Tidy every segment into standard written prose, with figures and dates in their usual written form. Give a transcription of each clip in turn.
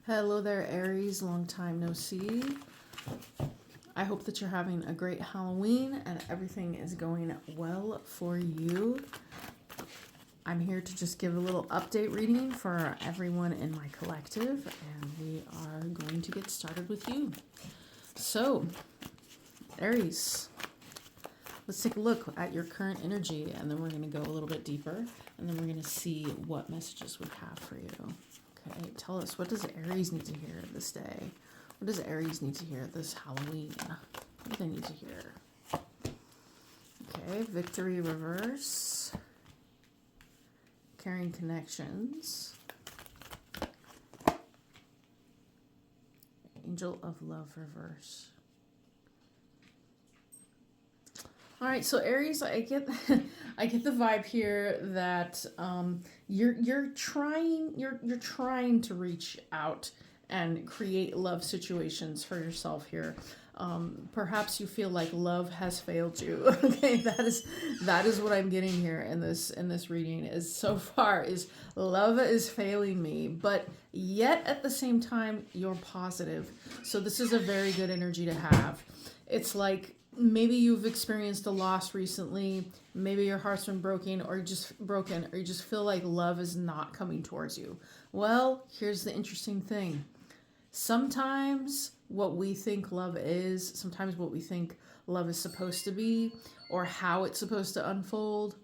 Hello there, Aries. Long time no see. I hope that you're having a great Halloween and everything is going well for you. I'm here to just give a little update reading for everyone in my collective, and we are going to get started with you. So, Aries, let's take a look at your current energy, and then we're going to go a little bit deeper, and then we're going to see what messages we have for you. Okay, tell us, what does Aries need to hear this day? What does Aries need to hear this Halloween? What do they need to hear? Okay, victory reverse. Caring connections. Angel of love reverse. All right, so Aries, I get the vibe here that you're trying to reach out and create love situations for yourself here. Perhaps you feel like love has failed you. Okay, that is what I'm getting here in this reading. Is so far is love is failing me, but yet at the same time you're positive. So this is a very good energy to have. It's like, maybe you've experienced a loss recently, maybe your heart's been broken, or you just feel like love is not coming towards you. Well, here's the interesting thing. Sometimes what we think love is, sometimes what we think love is supposed to be, or how it's supposed to unfold,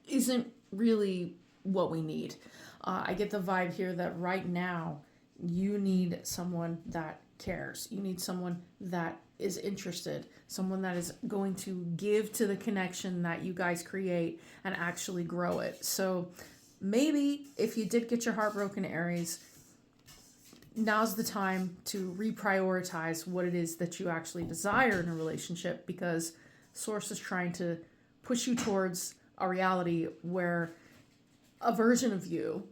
isn't really what we need. I get the vibe here that right now you need someone that cares. You need someone that is interested, someone that is going to give to the connection that you guys create and actually grow it. So maybe if you did get your heart broken, Aries, now's the time to reprioritize what it is that you actually desire in a relationship, because Source is trying to push you towards a reality where a version of you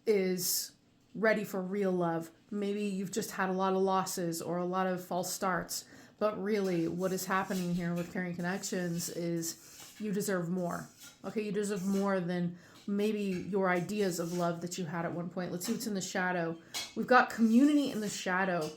is ready for real love. Maybe you've just had a lot of losses or a lot of false starts, but really what is happening here with Caring Connections is you deserve more. Okay, you deserve more than maybe your ideas of love that you had at one point. Let's see what's in the shadow. We've got community in the shadow.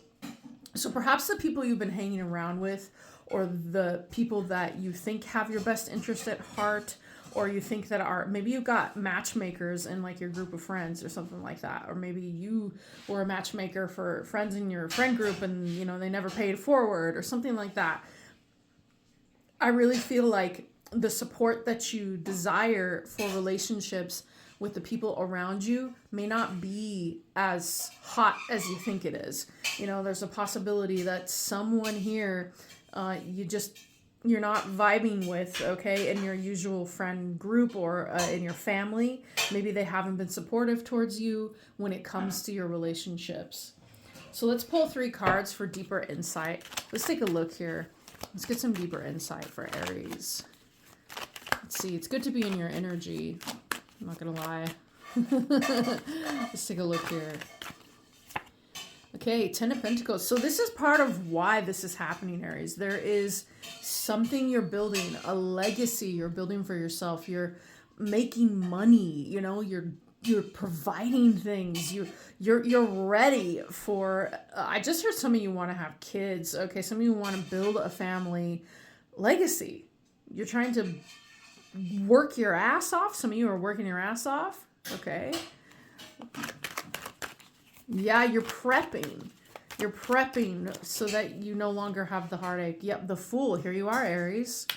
So perhaps the people you've been hanging around with, or the people that you think have your best interest at heart, or you think that are, maybe you got matchmakers in like your group of friends or something like that, or maybe you were a matchmaker for friends in your friend group and they never paid forward or something like that. I really feel like the support that you desire for relationships with the people around you may not be as hot as you think it is. There's a possibility that someone here you're not vibing with, okay, in your usual friend group or in your family. Maybe they haven't been supportive towards you when it comes to your relationships. So let's pull 3 cards for deeper insight. Let's take a look here. Let's get some deeper insight for Aries. Let's see, it's good to be in your energy. I'm not gonna lie. Let's take a look here. Okay, 10 of Pentacles. So this is part of why this is happening, Aries. There is something you're building, a legacy you're building for yourself. You're making money, you're providing things. You're ready for I just heard some of you want to have kids. Okay, some of you want to build a family legacy. You're trying to work your ass off. Some of you are working your ass off. Okay. Yeah, you're prepping. You're prepping so that you no longer have the heartache. Yep, the Fool. Here you are, Aries.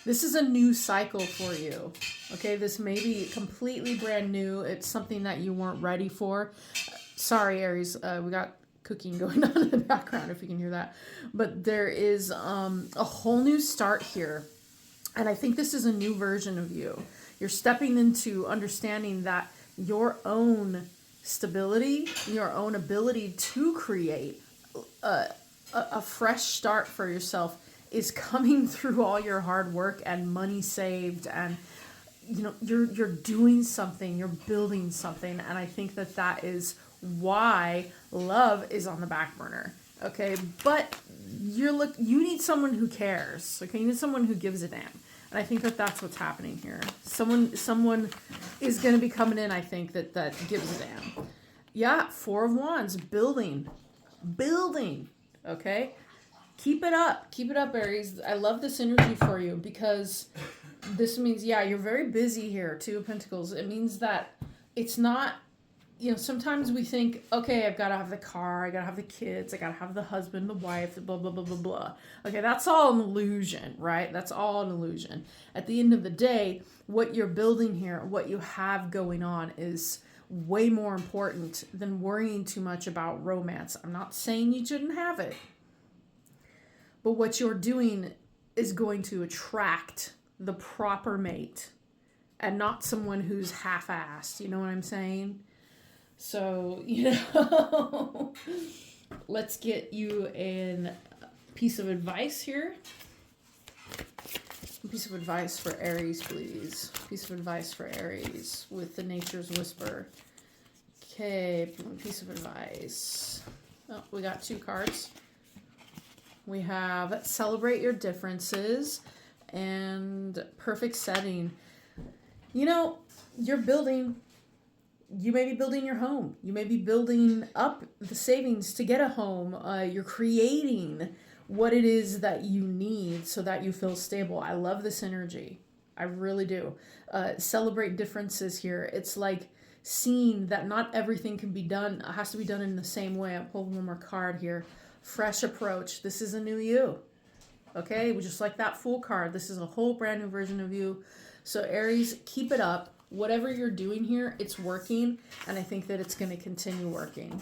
This is a new cycle for you. Okay, this may be completely brand new. It's something that you weren't ready for. Sorry, Aries. We got cooking going on in the background, if you can hear that. But there is a whole new start here. And I think this is a new version of you. You're stepping into understanding that your own stability, your own ability to create a fresh start for yourself is coming through all your hard work and money saved, and you're doing something, you're building something, and I think that is why love is on the back burner. Okay, but you need someone who cares. Okay, you need someone who gives a damn. And I think that's what's happening here. Someone is going to be coming in, I think, that gives a damn. Yeah, Four of Wands, building, okay? Keep it up, Aries. I love this energy for you because this means, yeah, you're very busy here, Two of Pentacles. It means that it's not, sometimes we think, okay, I've got to have the car, I got to have the kids, I got to have the husband, the wife, the blah, blah, blah, blah, blah. Okay, that's all an illusion, right? That's all an illusion. At the end of the day, what you're building here, what you have going on is way more important than worrying too much about romance. I'm not saying you shouldn't have it, but what you're doing is going to attract the proper mate and not someone who's half-assed. You know what I'm saying? So, let's get you a piece of advice here. A piece of advice for Aries, please. Piece of advice for Aries with the Nature's Whisper. Okay, piece of advice. Oh, we got 2 cards. We have Celebrate Your Differences and Perfect Setting. You're building, you may be building your home. You may be building up the savings to get a home. You're creating what it is that you need so that you feel stable. I love this energy. I really do. Celebrate differences here. It's like seeing that not everything can be done, has to be done in the same way. I'll pull one more card here. Fresh approach. This is a new you. Okay, just like that Fool card. This is a whole brand new version of you. So Aries, keep it up. Whatever you're doing here, it's working. And I think that it's going to continue working.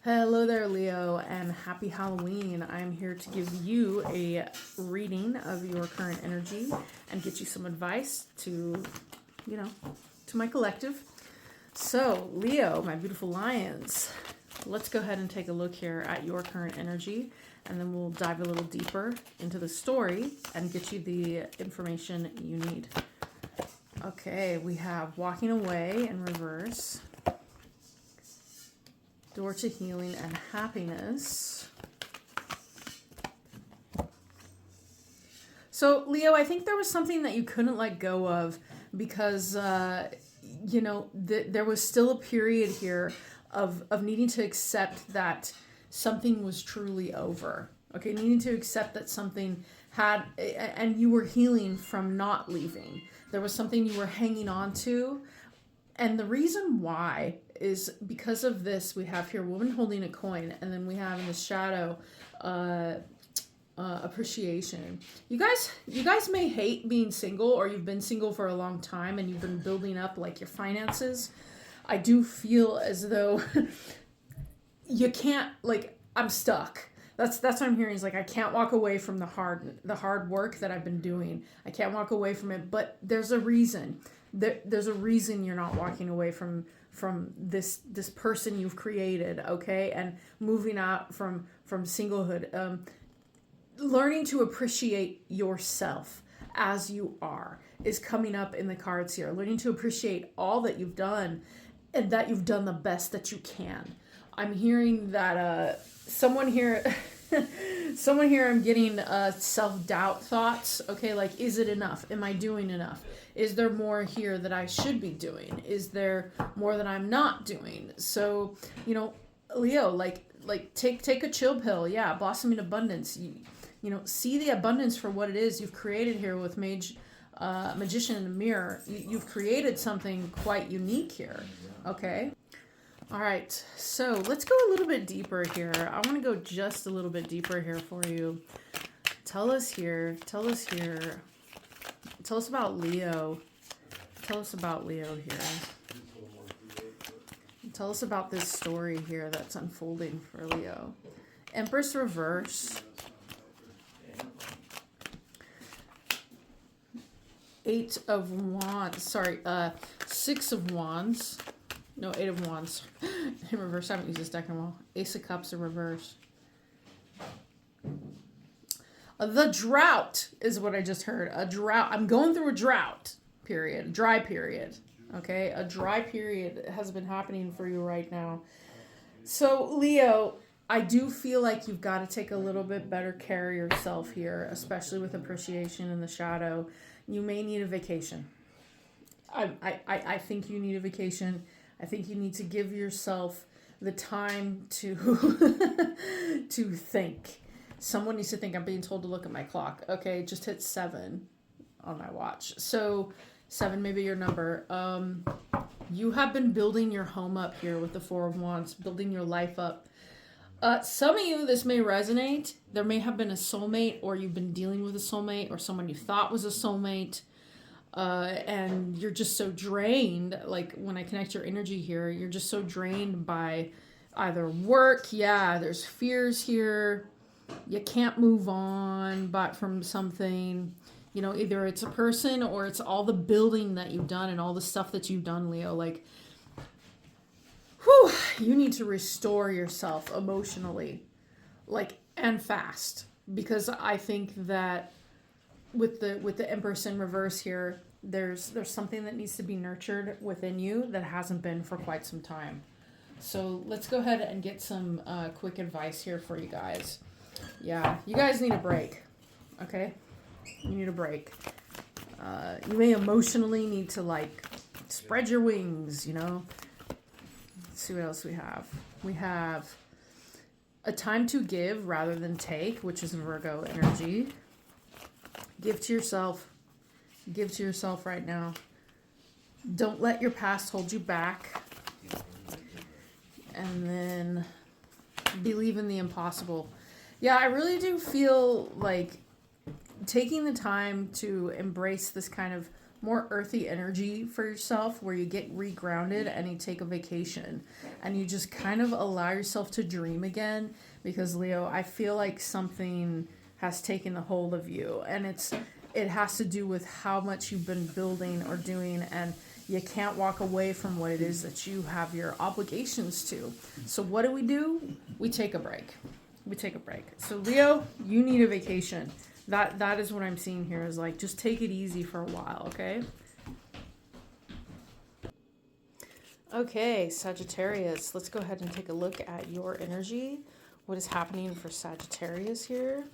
Hello there, Leo, and happy Halloween. I'm here to give you a reading of your current energy and get you some advice to my collective. So, Leo, my beautiful lions, let's go ahead and take a look here at your current energy, and then we'll dive a little deeper into the story and get you the information you need. Okay, we have Walking Away in reverse. Door to Healing and Happiness. So, Leo, I think there was something that you couldn't let go of because, there was still a period here of needing to accept that something was truly over. Okay, needing to accept that something had, and you were healing from not leaving. There was something you were hanging on to. And the reason why is because of this. We have here woman holding a coin, and then we have in the shadow appreciation. You guys may hate being single, or you've been single for a long time and you've been building up like your finances. I do feel as though you can't, like, I'm stuck. That's what I'm hearing, is like I can't walk away from the hard work that I've been doing. I can't walk away from it, but there's a reason. There's a reason you're not walking away from this person you've created, okay? And moving out from singlehood, learning to appreciate yourself as you are is coming up in the cards here. Learning to appreciate all that you've done and that you've done the best that you can. I'm hearing that someone here I'm getting self-doubt thoughts. Okay, like, is it enough? Am I doing enough? Is there more here that I should be doing? Is there more that I'm not doing? So, Leo, like take a chill pill. Yeah, blossoming abundance. See the abundance for what it is you've created here with Magician in the Mirror. You've created something quite unique here. Okay. All right, so let's go a little bit deeper here. I want to go just a little bit deeper here for you. Tell us about Leo. Tell us about Leo here. Tell us about this story here that's unfolding for Leo. Empress reverse. 8 of Wands. Sorry, 6 of Wands. No, 8 of Wands in reverse. I haven't used this deck in a while. Ace of Cups in reverse. The drought is what I just heard. A drought. I'm going through a drought period. Dry period. Okay? A dry period has been happening for you right now. So, Leo, I do feel like you've got to take a little bit better care of yourself here, especially with appreciation in the shadow. You may need a vacation. I think you need a vacation. I think you need to give yourself the time to to think. Someone needs to think. I'm being told to look at my clock. Okay, just hit 7 on my watch. So 7 may be your number. You have been building your home up here with the Four of Wands, building your life up. Some of you, this may resonate. There may have been a soulmate, or you've been dealing with a soulmate, or someone you thought was a soulmate. And you're just so drained. Like when I connect your energy here, you're just so drained by either work. Yeah, there's fears here. You can't move on but from something. You know, either it's a person or it's all the building that you've done and all the stuff that you've done, Leo. Like, whew, you need to restore yourself emotionally, like, and fast. Because I think that with the Empress in reverse here, there's something that needs to be nurtured within you that hasn't been for quite some time. So let's go ahead and get some quick advice here for you guys. Yeah, you guys need a break, okay? You need a break. You may emotionally need to, like, spread your wings, you know? Let's see what else we have. We have a time to give rather than take, which is Virgo energy. Give to yourself. Give to yourself right now. Don't let your past hold you back. And then believe in the impossible. Yeah, I really do feel like taking the time to embrace this kind of more earthy energy for yourself, where you get regrounded and you take a vacation and you just kind of allow yourself to dream again. Because Leo, I feel like something has taken a hold of you, and it has to do with how much you've been building or doing, and you can't walk away from what it is that you have your obligations to. So what do? We take a break. We take a break. So Leo, you need a vacation. That is what I'm seeing here, is like, just take it easy for a while, okay? Okay, Sagittarius, let's go ahead and take a look at your energy. What is happening for Sagittarius here?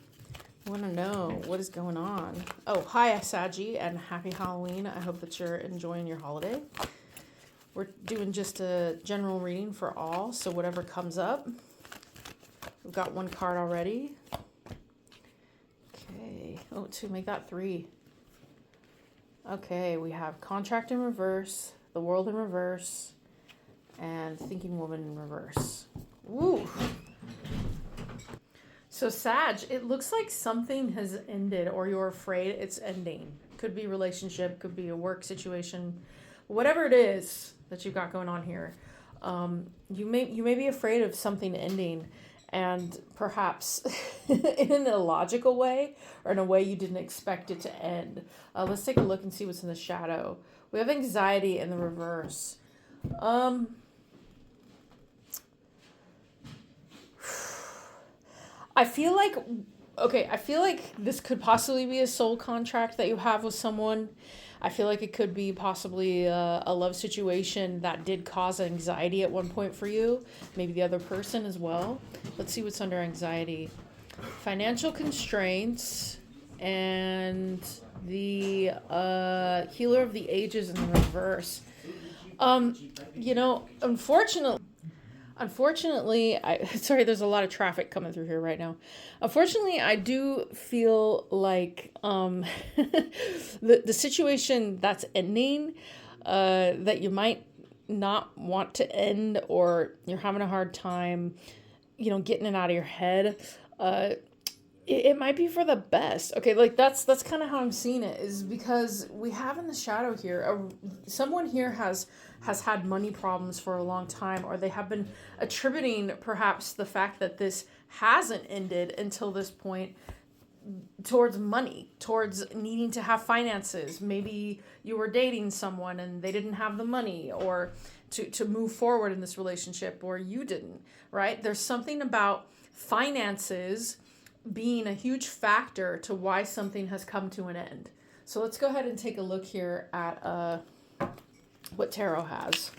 I want to know what is going on. Oh, hi, Saggy, and happy Halloween. I hope that you're enjoying your holiday. We're doing just a general reading for all, so whatever comes up. We've got one card already. Okay. Oh, 2, make that 3. Okay, we have Contract in reverse, The World in reverse, and Thinking Woman in reverse. Woo! So Sag, it looks like something has ended, or you're afraid it's ending. Could be relationship, could be a work situation, whatever it is that you've got going on here. You may be afraid of something ending, and perhaps in an illogical way, or in a way you didn't expect it to end. Let's take a look and see what's in the shadow. We have anxiety in the reverse. I feel like this could possibly be a soul contract that you have with someone. I feel like it could be possibly a love situation that did cause anxiety at one point for you. Maybe the other person as well. Let's see what's under anxiety. Financial constraints and the Healer of the Ages in the reverse. Unfortunately, sorry, there's a lot of traffic coming through here right now. Unfortunately, I do feel like the situation that's ending, that you might not want to end, or you're having a hard time, getting it out of your head. It might be for the best. Okay, like that's kind of how I'm seeing it, is because we have in the shadow here, someone here has had money problems for a long time, or they have been attributing perhaps the fact that this hasn't ended until this point towards money, towards needing to have finances. Maybe you were dating someone and they didn't have the money, or to move forward in this relationship, or you didn't, right? There's something about finances being a huge factor to why something has come to an end. So let's go ahead and take a look here at what tarot has.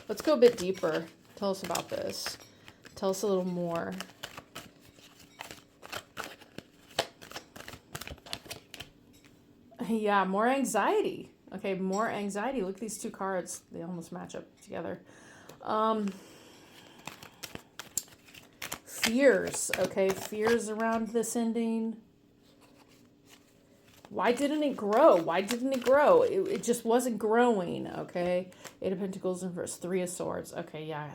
Let's go a bit deeper. Tell us about this. Tell us a little more. Yeah, more anxiety. Okay, more anxiety. Look at these two cards. They almost match up together. Fears. Okay, fears around this ending. Why didn't it grow? Why didn't it grow? It just wasn't growing, okay? Eight of Pentacles in reverse. Three of Swords. Okay, yeah.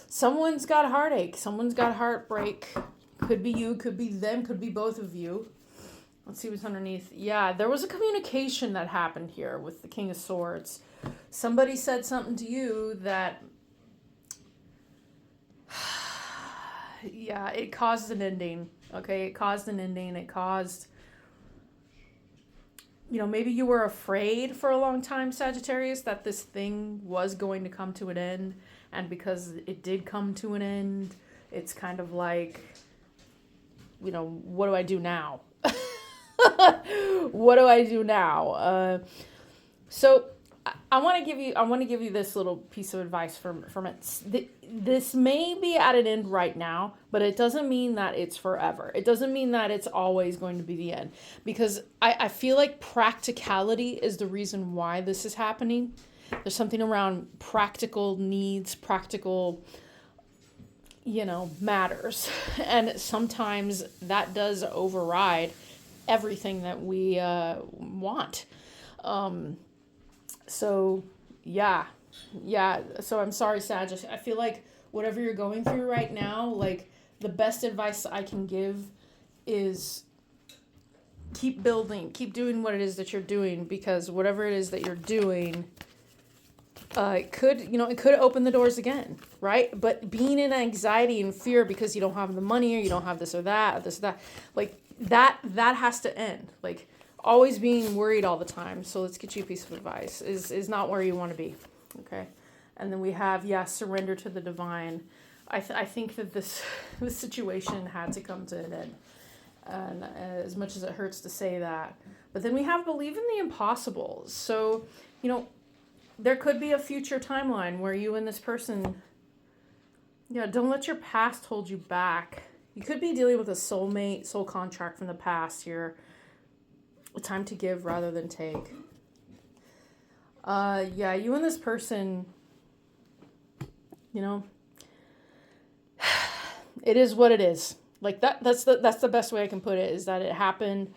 Someone's got a heartache. Someone's got heartbreak. Could be you, could be them, could be both of you. Let's see what's underneath. Yeah, there was a communication that happened here with the King of Swords. Somebody said something to you that... yeah, it caused an ending. Okay, it caused an ending. It caused... you know, maybe you were afraid for a long time, Sagittarius, that this thing was going to come to an end. And because it did come to an end, it's kind of like, you know, what do I do now? What do I do now? So I want to give you this little piece of advice from it. This may be at an end right now, but it doesn't mean that it's forever. It doesn't mean that it's always going to be the end, because I feel like practicality is the reason why this is happening. There's something around practical needs, practical, you know, matters. And sometimes that does override everything that we want. So yeah. So I'm sorry, Sag. I feel like whatever you're going through right now, like the best advice I can give is keep building, keep doing what it is that you're doing, because whatever it is that you're doing, it could open the doors again, right? But being in anxiety and fear because you don't have the money or you don't have this or that, like that has to end. Like always being worried all the time. So let's get you a piece of advice is not where you want to be. Okay. And then we have, surrender to the divine. I think that this situation had to come to an end. And as much as it hurts to say that. But then we have believe in the impossible. So, you know, there could be a future timeline where you and this person, don't let your past hold you back. You could be dealing with a soulmate, soul contract from the past here. Time to give rather than take. You and this person, you know, it is what it is. Like that's the best way I can put it, is that it happened,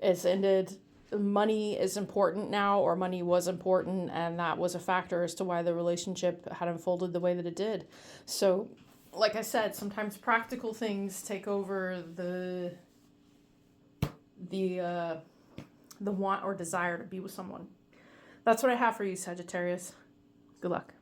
it's ended. Money is important now, or money was important, and that was a factor as to why the relationship had unfolded the way that it did. So, like I said, sometimes practical things take over the want or desire to be with someone. That's what I have for you, Sagittarius. Good luck.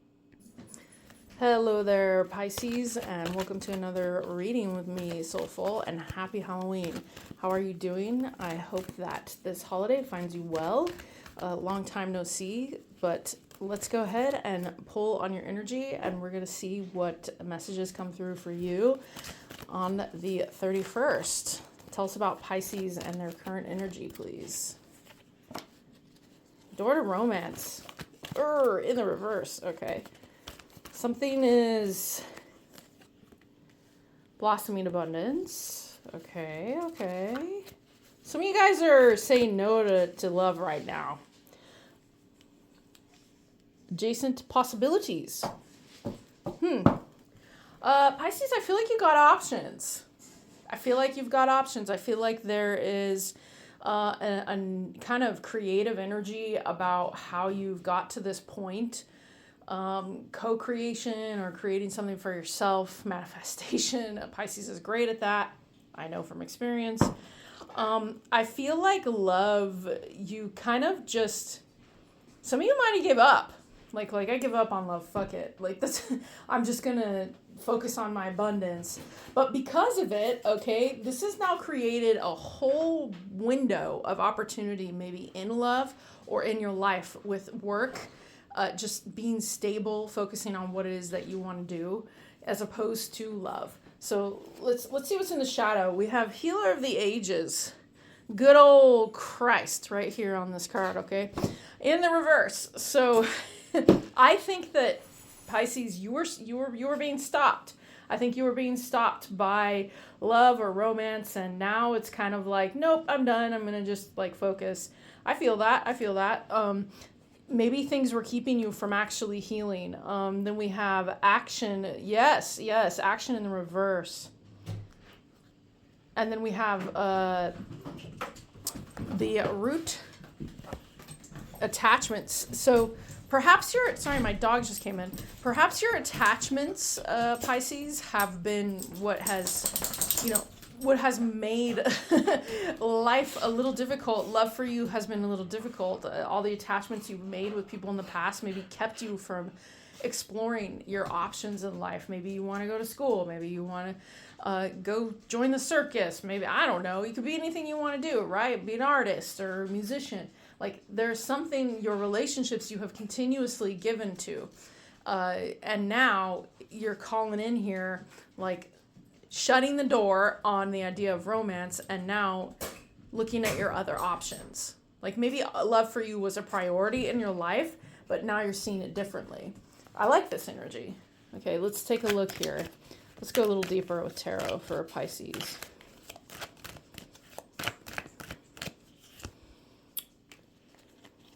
Hello there, Pisces, and welcome to another reading with me, Soulful, and happy Halloween. How are you doing? I hope that this holiday finds you well. Long time no see, but let's go ahead and pull on your energy, and we're going to see what messages come through for you on the 31st. Tell us about Pisces and their current energy, please. Door to romance. In the reverse. Okay. Something is blossoming abundance. Okay. Some of you guys are saying no to love right now. Adjacent possibilities. Pisces, I feel like you got options. I feel like you've got options. I feel like there is a kind of creative energy about how you've got to this point. Co-creation or creating something for yourself, manifestation. Pisces is great at that. I know from experience. I feel like love, you kind of just, some of you might have give up. Like I give up on love. Fuck it. Like that's, I'm just gonna focus on my abundance. But because of it, okay, this has now created a whole window of opportunity, maybe in love or in your life with work, just being stable, focusing on what it is that you want to do, as opposed to love. So let's see what's in the shadow. We have Healer of the Ages. Good old Christ right here on this card, okay? In the reverse. So I think that Pisces, you were being stopped. I think you were being stopped by love or romance, and now it's kind of like, nope, I'm done. I'm gonna just like focus. I feel that. I feel that. Maybe things were keeping you from actually healing. Then we have action. Yes, yes, action in the reverse. And then we have the root attachments. So perhaps your, sorry, my dog just came in. Perhaps your attachments, Pisces, have been what has, you know, what has made life a little difficult. Love for you has been a little difficult. All the attachments you've made with people in the past maybe kept you from exploring your options in life. Maybe you want to go to school. Maybe you want to go join the circus. Maybe, I don't know. It could be anything you want to do, right? Be an artist or a musician. Like, there's something, your relationships you have continuously given to. And now you're calling in here, like, shutting the door on the idea of romance and now looking at your other options. Like, maybe love for you was a priority in your life, but now you're seeing it differently. I like this energy. Okay, let's take a look here. Let's go a little deeper with tarot for Pisces.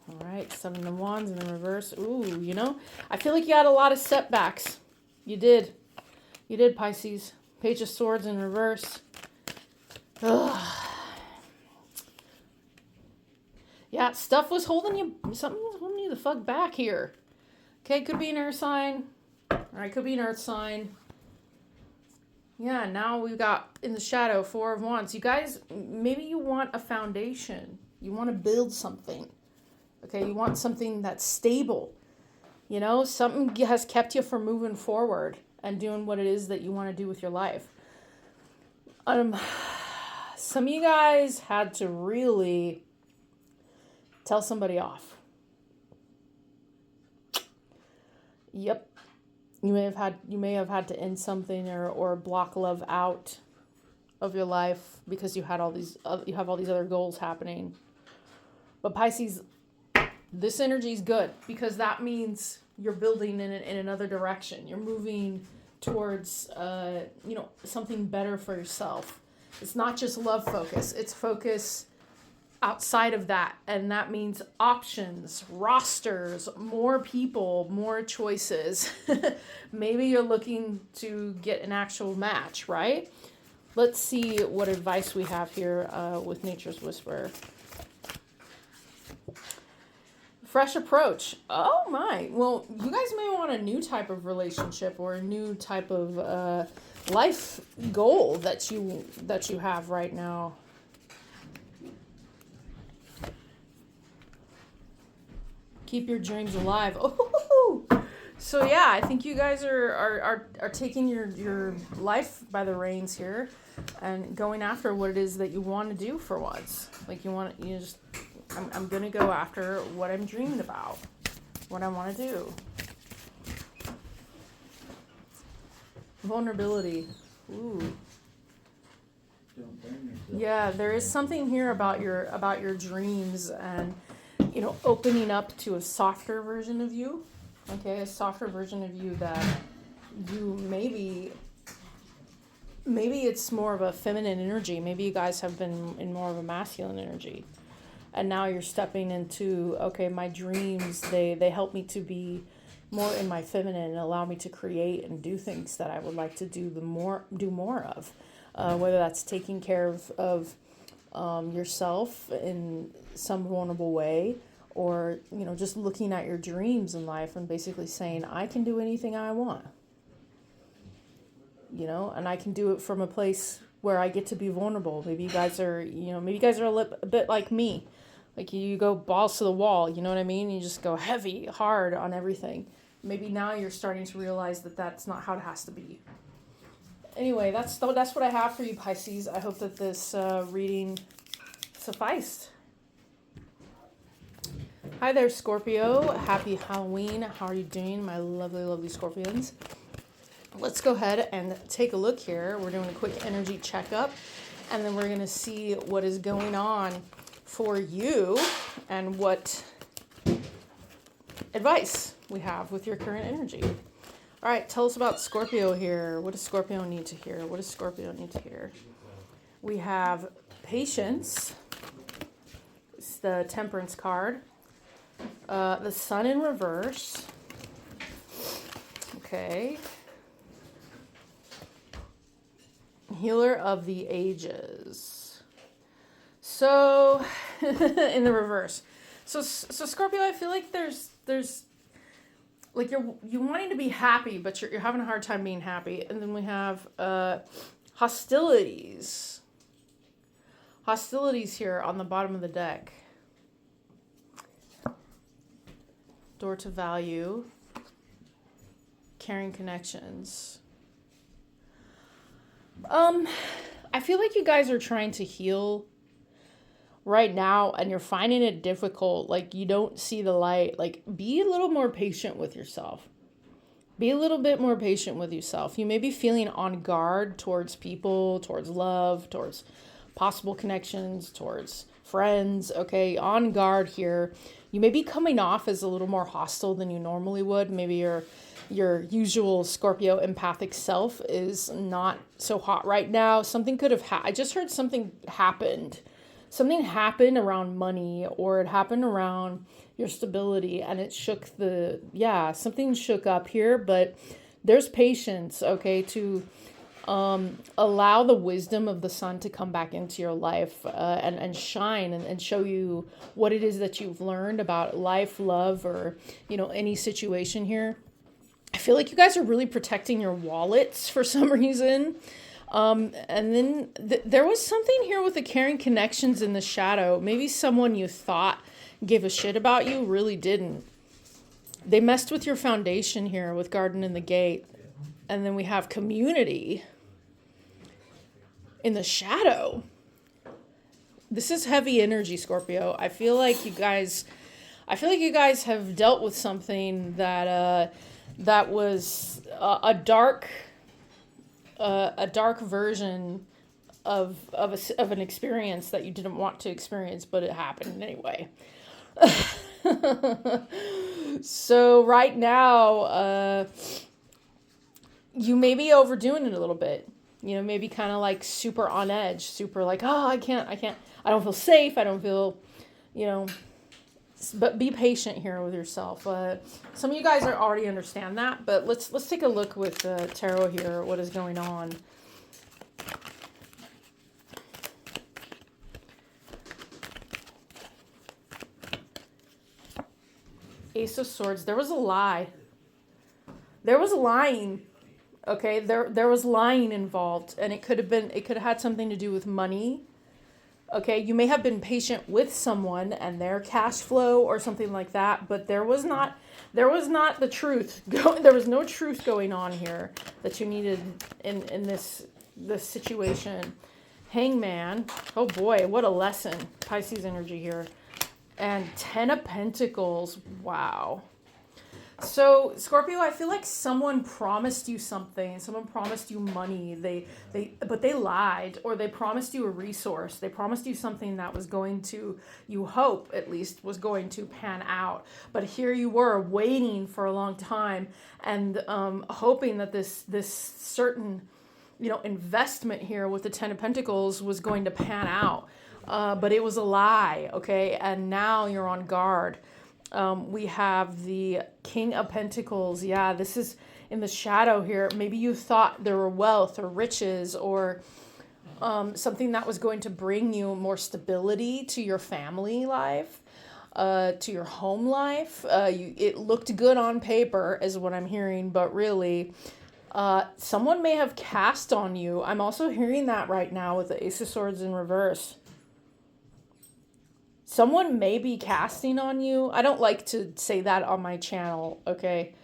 All right, Seven of Wands in the reverse. Ooh, you know, I feel like you had a lot of setbacks. You did. You did, Pisces. Page of Swords in reverse. Ugh. Yeah, stuff was holding you, something was holding you the fuck back here. Okay, could be an air sign. All right, could be an earth sign. Yeah, now we've got in the shadow, Four of Wands. You guys, maybe you want a foundation. You want to build something. Okay, you want something that's stable. You know, something has kept you from moving forward and doing what it is that you want to do with your life. Some of you guys had to really tell somebody off. Yep. You may have had to end something or block love out of your life because you have all these other goals happening. But Pisces, this energy is good because that means you're building in another direction. You're moving towards, something better for yourself. It's not just love focus. It's focus outside of that. And that means options, rosters, more people, more choices. Maybe you're looking to get an actual match, right? Let's see what advice we have here with Nature's Whisperer. Fresh approach. Oh my. Well, you guys may want a new type of relationship or a new type of life goal that you have right now. Keep your dreams alive. Oh, so yeah, I think you guys are taking your life by the reins here and going after what it is that you want to do for once. Like I'm going to go after what I'm dreaming about, what I want to do. Vulnerability. Ooh. Yeah, there is something here about your dreams and, opening up to a softer version of you. Okay, a softer version of you that you maybe it's more of a feminine energy. Maybe you guys have been in more of a masculine energy. And now you're stepping into, okay, my dreams, they help me to be more in my feminine and allow me to create and do things that I would like to do more of. Whether that's taking care of yourself in some vulnerable way, or, just looking at your dreams in life and basically saying, I can do anything I want. And I can do it from a place where I get to be vulnerable. Maybe you guys are, a bit like me. Like you go balls to the wall, you know what I mean? You just go heavy, hard on everything. Maybe now you're starting to realize that that's not how it has to be. Anyway, that's what I have for you, Pisces. I hope that this reading sufficed. Hi there, Scorpio. Happy Halloween. How are you doing, my lovely, lovely Scorpions? Let's go ahead and take a look here. We're doing a quick energy checkup, and then we're going to see what is going on for you and what advice we have with your current energy. All right, tell us about Scorpio here. What does Scorpio need to hear? What does Scorpio need to hear? We have patience, It's the Temperance card. The Sun in reverse. Okay. Healer of the Ages. So, in the reverse. So Scorpio, I feel like there's like you wanting to be happy, but you're having a hard time being happy. And then we have hostilities. Hostilities here on the bottom of the deck. Door to value. Caring connections. I feel like you guys are trying to heal right now and you're finding it difficult. Like you don't see the light. Like be a little more patient with yourself. Be a little bit more patient with yourself. You may be feeling on guard towards people, towards love, towards possible connections, towards friends. Okay, on guard here. You may be coming off as a little more hostile than you normally would. Maybe your usual Scorpio empathic self is not so hot right now. Something could have I just heard something happened. Something happened around money, or it happened around your stability, and it shook something shook up here, but there's patience, okay, to allow the wisdom of the sun to come back into your life and shine and show you what it is that you've learned about life, love, or, any situation here. I feel like you guys are really protecting your wallets for some reason. And then there was something here with the caring connections in the shadow. Maybe someone you thought gave a shit about you really didn't. They messed with your foundation here with Garden in the Gate. And then we have community in the shadow. This is heavy energy, Scorpio. I feel like you guys have dealt with something that was a dark version of an experience that you didn't want to experience, but it happened anyway. So right now, you may be overdoing it a little bit. Maybe kind of like super on edge, super like, oh, I can't, I don't feel safe. I don't feel, but be patient here with yourself. Some of you guys already understand that, but let's take a look with tarot here, what is going on. Ace of Swords. There was a lie. There was lying. Okay, there was lying involved, and it could have had something to do with money. Okay, you may have been patient with someone and their cash flow or something like that, but there was not the truth. There was no truth going on here that you needed in this situation. Hangman. Oh boy, what a lesson. Pisces energy here. And 10 of Pentacles. Wow. So, Scorpio, I feel like someone promised you something. Someone promised you money. But they lied, or they promised you a resource. They promised you something that was going to, you hope at least, was going to pan out. But here you were waiting for a long time and hoping that this certain, investment here with the 10 of Pentacles was going to pan out. But it was a lie, okay? And now you're on guard. We have the King of Pentacles. Yeah, this is in the shadow here. Maybe you thought there were wealth or riches or something that was going to bring you more stability to your family life, to your home life. It looked good on paper is what I'm hearing, but really someone may have cast on you. I'm also hearing that right now with the Ace of Swords in reverse. Someone may be casting on you. I don't like to say that on my channel, okay?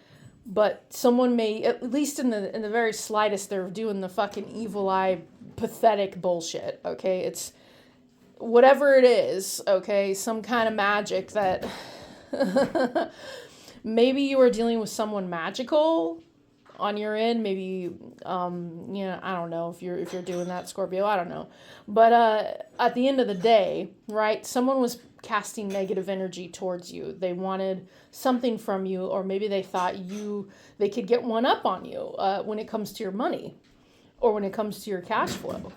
But someone may, at least in the very slightest, they're doing the fucking evil eye, pathetic bullshit, okay? It's whatever it is, okay? Some kind of magic that maybe you are dealing with someone magical on your end. Maybe, I don't know if you're doing that, Scorpio. I don't know. But at the end of the day, right, someone was casting negative energy towards you. They wanted something from you, or maybe they thought they could get one up on you when it comes to your money or when it comes to your cash flow.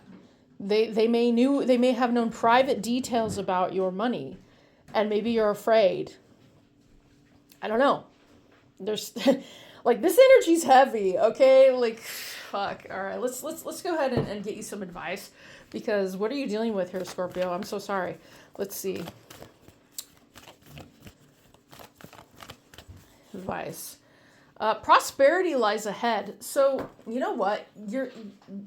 They may have known private details about your money, and maybe you're afraid. I don't know. There's like this energy's heavy, okay? Like fuck. All right, let's go ahead and get you some advice, because what are you dealing with here, Scorpio? I'm so sorry. Let's see. Advice. Prosperity lies ahead. So you know what?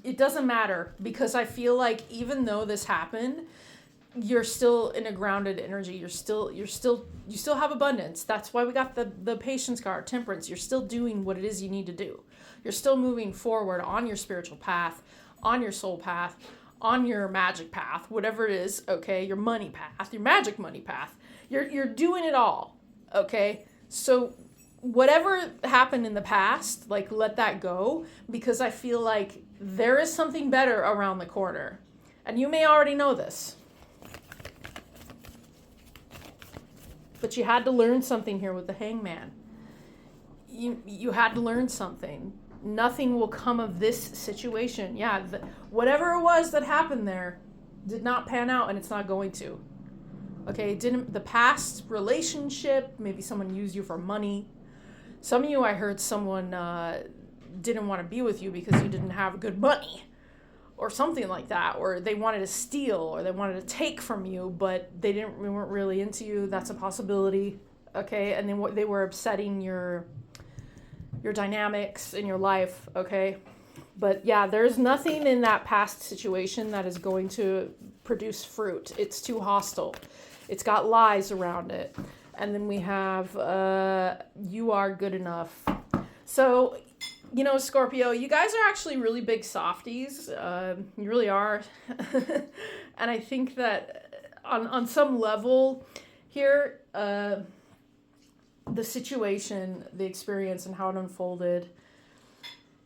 It doesn't matter, because I feel like even though this happened, you're still in a grounded energy. You still have abundance. That's why we got the patience card, temperance. You're still doing what it is you need to do. You're still moving forward on your spiritual path, on your soul path, on your magic path, whatever it is, okay? Your money path, your magic money path. You're doing it all, okay? So whatever happened in the past, like let that go, because I feel like there is something better around the corner. And you may already know this. But you had to learn something here with the Hangman. You had to learn something. Nothing will come of this situation. Yeah, whatever it was that happened there did not pan out, and it's not going to. Okay, the past relationship, maybe someone used you for money. Some of you, I heard someone didn't want to be with you because you didn't have good money, or something like that, or they wanted to steal, or they wanted to take from you, but they weren't really into you. That's a possibility, okay? And then they were upsetting your dynamics in your life, okay? But yeah, there's nothing in that past situation that is going to produce fruit. It's too hostile. It's got lies around it. And then we have, you are good enough. So, you know, Scorpio, you guys are actually really big softies. You really are. And I think that on some level here, the situation, the experience, and how it unfolded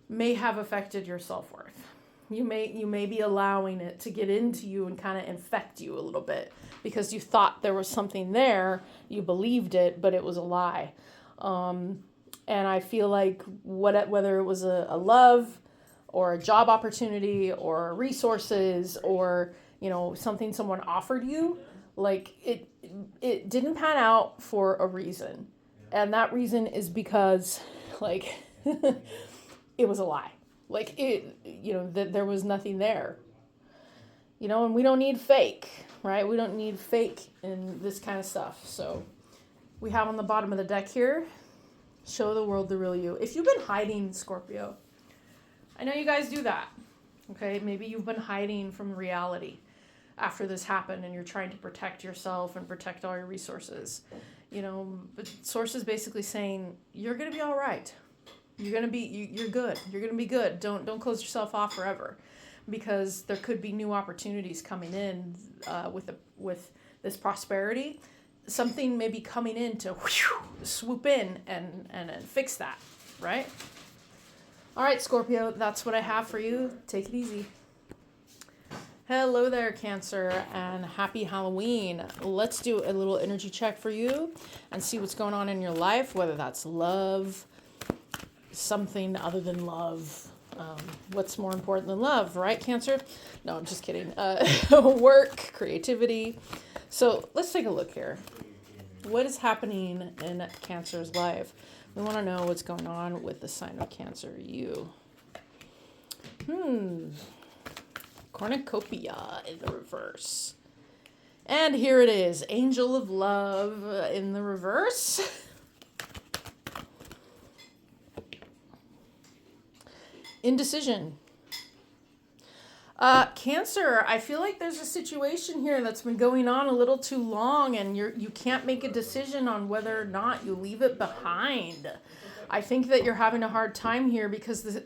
may have affected your self-worth. You may be allowing it to get into you and kind of infect you a little bit, because you thought there was something there, you believed it, but it was a lie. And I feel like whether it was a love or a job opportunity or resources or, you know, something someone offered you, like it didn't pan out for a reason. And that reason is because, like, it was a lie. Like, there was nothing there. You know, and we don't need fake, right? We don't need fake in this kind of stuff. So we have on the bottom of the deck here, show the world the real you. If you've been hiding, Scorpio, I know you guys do that, okay? Maybe you've been hiding from reality after this happened, and you're trying to protect yourself and protect all your resources. You know, but Source is basically saying, you're going to be all right. You're going to be, you're good. You're going to be good. Don't close yourself off forever, because there could be new opportunities coming in with this prosperity. Something may be coming in to swoop in and fix that, right? All right, Scorpio, that's what I have for you. Take it easy. Hello there, Cancer, and happy Halloween. Let's do a little energy check for you and see what's going on in your life, whether that's love, something other than love. What's more important than love, right, Cancer? No, I'm just kidding. Work, creativity. So let's take a look here. What is happening in Cancer's life? We want to know what's going on with the sign of Cancer, you. Cornucopia in the reverse. And here it is, Angel of Love in the reverse. Indecision. Cancer, I feel like there's a situation here that's been going on a little too long, and you can't make a decision on whether or not you leave it behind. I think that you're having a hard time here because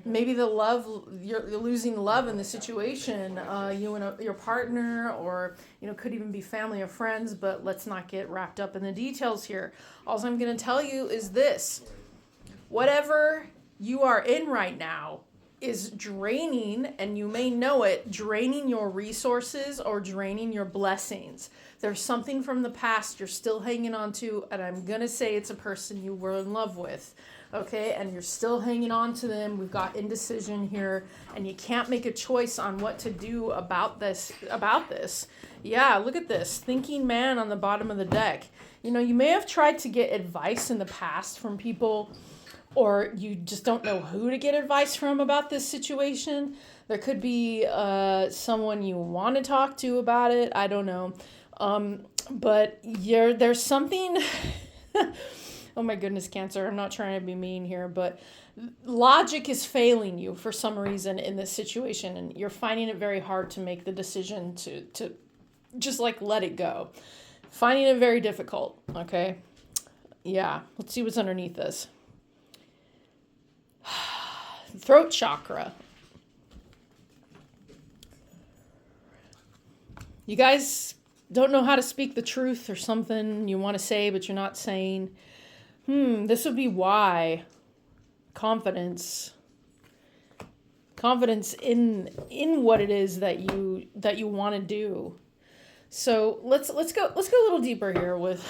maybe the love, you're losing love in the situation, you and your partner, or could even be family or friends, but let's not get wrapped up in the details here. All I'm going to tell you is this: whatever you are in right now is draining, and you may know it, draining your resources or draining your blessings. There's something from the past you're still hanging on to, and I'm going to say it's a person you were in love with. okay, and you're still hanging on to them. We've got indecision here, and you can't make a choice on what to do about this. Yeah, look at this. Thinking man on the bottom of the deck. You know, you may have tried to get advice in the past from people, or you just don't know who to get advice from about this situation. There could be someone you want to talk to about it. I don't know. But there's something... Oh my goodness, Cancer. I'm not trying to be mean here, but logic is failing you for some reason in this situation, and you're finding it very hard to make the decision to just like let it go. Finding it very difficult, okay? Yeah, let's see what's underneath this. Throat chakra. You guys don't know how to speak the truth or something you want to say, but you're not saying. This would be why. Confidence in what it is that you want to do. So let's go a little deeper here with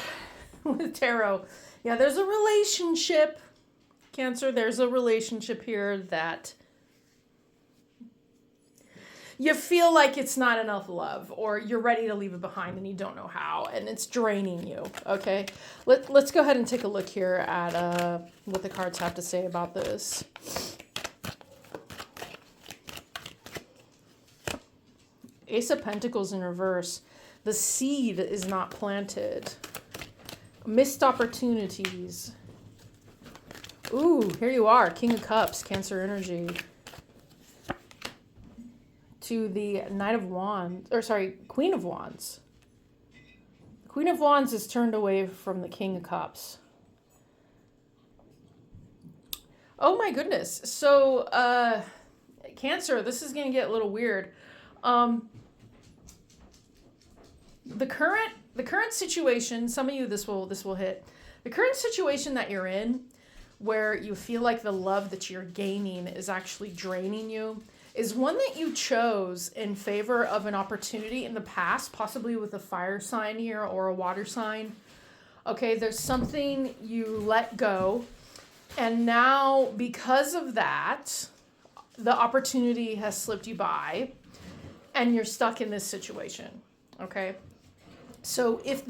tarot. Yeah, there's a relationship, Cancer. There's a relationship here that you feel like it's not enough love, or you're ready to leave it behind and you don't know how, and it's draining you, okay? Let's go ahead and take a look here at what the cards have to say about this. Ace of Pentacles in reverse. The seed is not planted. Missed opportunities. Ooh, here you are, King of Cups, Cancer energy. To the Knight of Wands, or sorry, Queen of Wands. Queen of Wands is turned away from the King of Cups. Oh my goodness. So, Cancer, this is going to get a little weird. The current situation, some of you this will hit. The current situation that you're in, where you feel like the love that you're gaining is actually draining you, is one that you chose in favor of an opportunity in the past, possibly with a fire sign here or a water sign. Okay, there's something you let go, and now because of that, the opportunity has slipped you by, and you're stuck in this situation. Okay, so if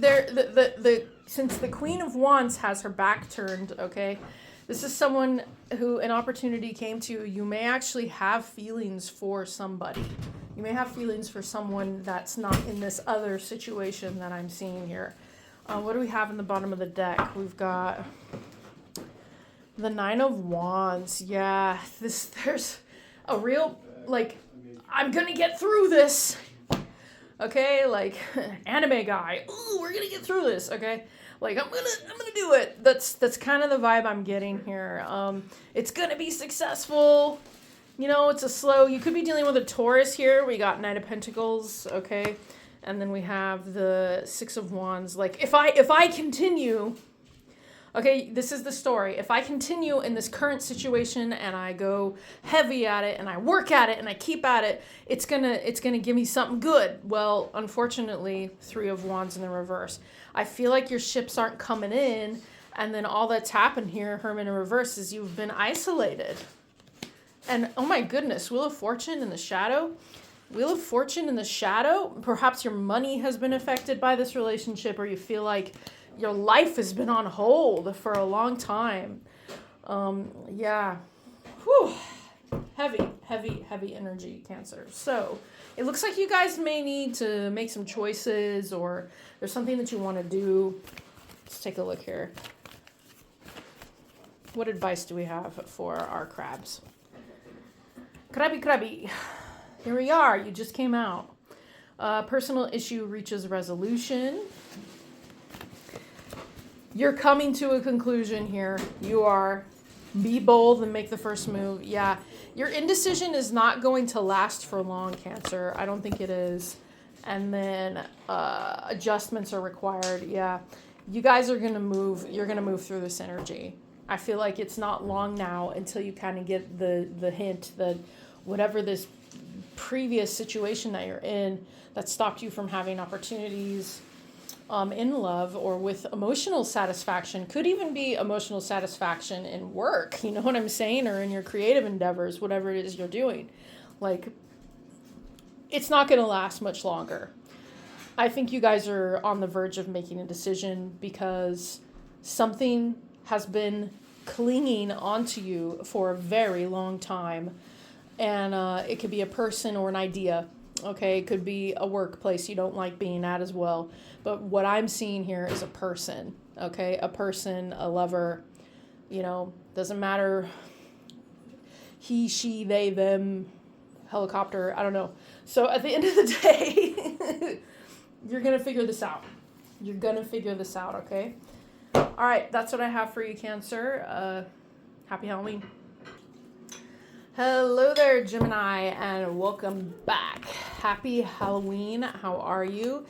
since the Queen of Wands has her back turned, okay, this is someone who an opportunity came to. You may actually have feelings for somebody. You may have feelings for someone that's not in this other situation that I'm seeing here. What do we have in the bottom of the deck? We've got the Nine of Wands. Yeah, there's a real, like, I'm going to get through this. Okay, like, anime guy. Ooh, we're going to get through this, okay? Like, I'm gonna do it. That's kind of the vibe I'm getting here. It's gonna be successful. You know, it's a slow. You could be dealing with a Taurus here. We got Knight of Pentacles, okay, and then we have the Six of Wands. Like, if I continue, okay, this is the story. If I continue in this current situation and I go heavy at it and I work at it and I keep at it, it's gonna give me something good. Well, unfortunately, Three of Wands in the reverse. I feel like your ships aren't coming in, and then all that's happened here, Hermit in reverse, is you've been isolated. And oh my goodness, Wheel of Fortune in the shadow. Wheel of Fortune in the shadow. Perhaps your money has been affected by this relationship, or you feel like your life has been on hold for a long time. Yeah. Whew. Heavy energy, Cancer. So it looks like you guys may need to make some choices, or there's something that you want to do. Let's take a look here. What advice do we have for our crabs? Krabi. Here we are. You just came out. Personal issue reaches resolution. You're coming to a conclusion here. You are. Be bold and make the first move. Yeah. Your indecision is not going to last for long, Cancer. I don't think it is. And then adjustments are required. Yeah. You guys are going to move. You're going to move through this energy. I feel like it's not long now until you kind of get the hint that whatever this previous situation that you're in that stopped you from having opportunities, in love or with emotional satisfaction. Could even be emotional satisfaction in work, you know what I'm saying? Or in your creative endeavors, whatever it is you're doing. Like, it's not going to last much longer. I think you guys are on the verge of making a decision because something has been clinging onto you for a very long time. And it could be a person or an idea. Okay, it could be a workplace you don't like being at as well. But what I'm seeing here is a person, okay? A person, a lover, you know, doesn't matter. He, she, they, them, helicopter, I don't know. So at the end of the day, you're going to figure this out. You're going to figure this out, okay? All right, that's what I have for you, Cancer. Happy Halloween. Hello there, Gemini, and welcome back. Happy Halloween. How are you?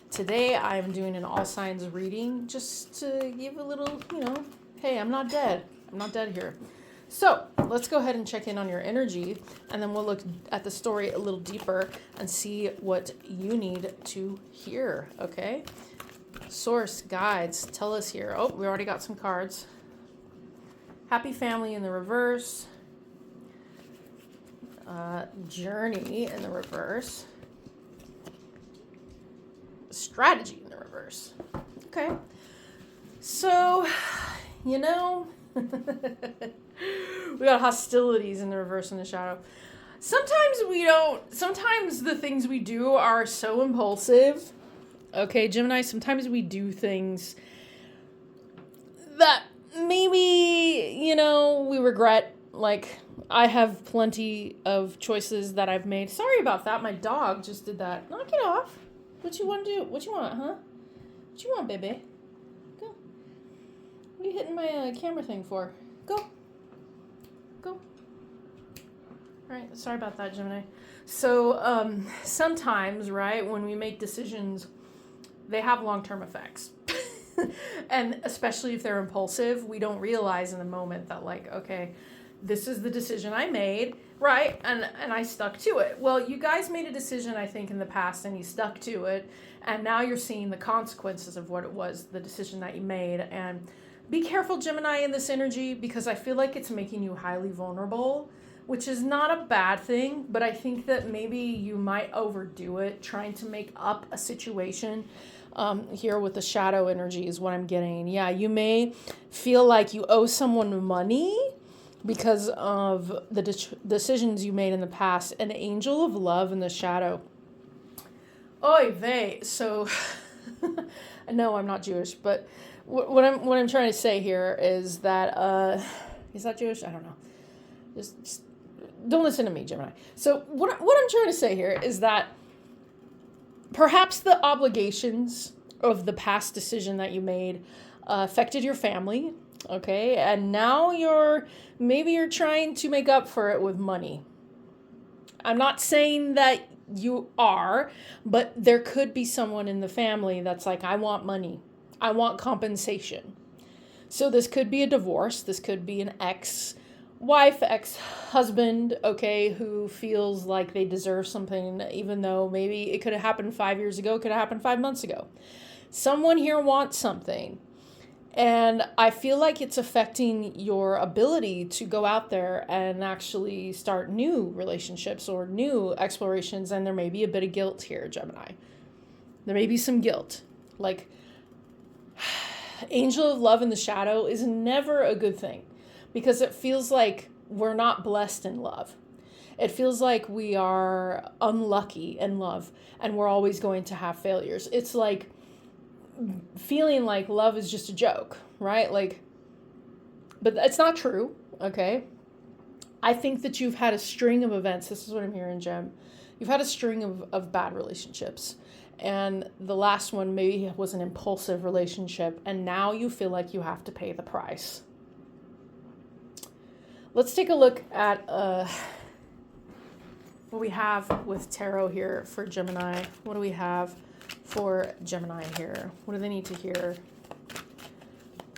Today, I'm doing an all signs reading just to give a little, you know, hey, I'm not dead. I'm not dead here. So let's go ahead and check in on your energy, and then we'll look at the story a little deeper and see what you need to hear, okay? Source, guides, tell us here. Oh, we already got some cards. Happy family in the reverse. Journey in the reverse. Strategy in the reverse. Okay. So, you know, we got hostilities in the reverse and the shadow. Sometimes the things we do are so impulsive. Okay, Gemini, sometimes we do things that maybe, you know, we regret. Like, I have plenty of choices that I've made. Sorry about that. My dog just did that. Knock it off. What you want to do? What you want, huh? What you want, baby? Go. What are you hitting my camera thing for? Go. Go. All right. Sorry about that, Gemini. So sometimes, right, when we make decisions, they have long-term effects. And especially if they're impulsive, we don't realize in the moment that, like, okay, this is the decision I made, right? And I stuck to it. Well, you guys made a decision, I think, in the past, and you stuck to it. And now you're seeing the consequences of what it was, the decision that you made. And be careful, Gemini, in this energy, because I feel like it's making you highly vulnerable, which is not a bad thing. But I think that maybe you might overdo it, trying to make up a situation. Here with the shadow energy is what I'm getting. Yeah, you may feel like you owe someone money because of the decisions you made in the past. An angel of love in the shadow. Oy vey. So, no, I'm not Jewish, but what I'm trying to say here is that, is that Jewish? I don't know. Just don't listen to me, Gemini. So what I'm trying to say here is that perhaps the obligations of the past decision that you made affected your family. Okay, and now you're trying to make up for it with money. I'm not saying that you are, but there could be someone in the family that's like, I want money. I want compensation. So this could be a divorce. This could be an ex-wife, ex-husband, okay, who feels like they deserve something, even though maybe it could have happened 5 years ago, could have happened 5 months ago. Someone here wants something. And I feel like it's affecting your ability to go out there and actually start new relationships or new explorations. And there may be a bit of guilt here, Gemini. There may be some guilt. Like, angel of love in the shadow is never a good thing because it feels like we're not blessed in love. It feels like we are unlucky in love and we're always going to have failures. It's like feeling like love is just a joke, right? Like, but it's not true, okay? I think that you've had a string of events. This is what I'm hearing, Gem. You've had a string of bad relationships. And the last one maybe was an impulsive relationship. And now you feel like you have to pay the price. Let's take a look at what we have with tarot here for Gemini. What do we have for Gemini here? What do they need to hear?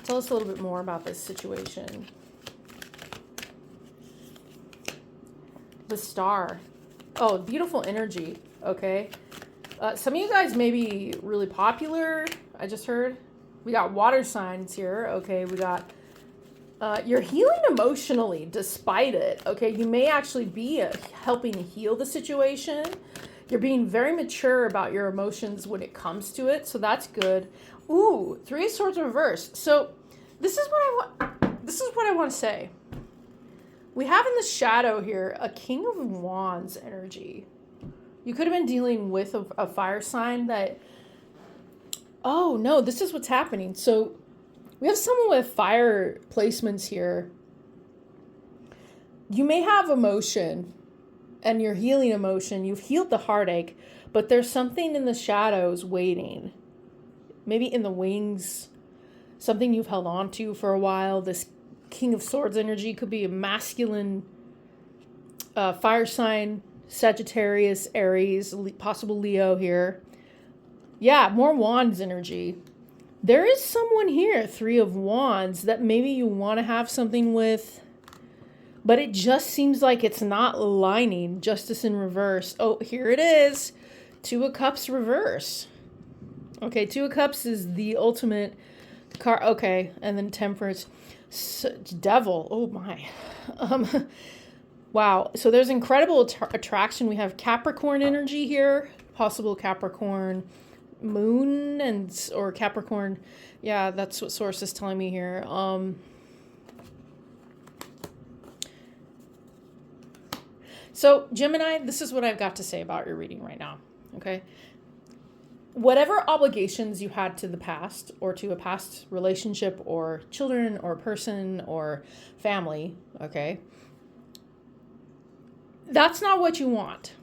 Tell us a little bit more about this situation. The Star. Oh, beautiful energy. Okay. Some of you guys may be really popular. I just heard. We got water signs here. Okay, we got you're healing emotionally despite it. Okay, you may actually be helping heal the situation. You're being very mature about your emotions when it comes to it, so that's good. Ooh, Three of Swords reverse. So this is what I want. This is what I want to say. We have in the shadow here a King of Wands energy. You could have been dealing with a fire sign that. Oh no, this is what's happening. So we have someone with fire placements here. You may have emotion and you're healing emotion. You've healed the heartache, but there's something in the shadows waiting. Maybe in the wings, something you've held on to for a while. This King of Swords energy could be a masculine fire sign, Sagittarius, Aries, possible Leo here. Yeah, more Wands energy. There is someone here, Three of Wands, that maybe you want to have something with, but it just seems like it's not aligning. Justice in reverse. Oh, here it is. Two of Cups reverse. Okay, Two of Cups is the ultimate card. Okay, and then Temperance. Devil. Oh my. Wow. So there's incredible attraction. We have Capricorn energy here. Possible Capricorn moon or Capricorn. Yeah, that's what source is telling me here. So Gemini, this is what I've got to say about your reading right now. Okay. Whatever obligations you had to the past or to a past relationship or children or person or family, okay, that's not what you want.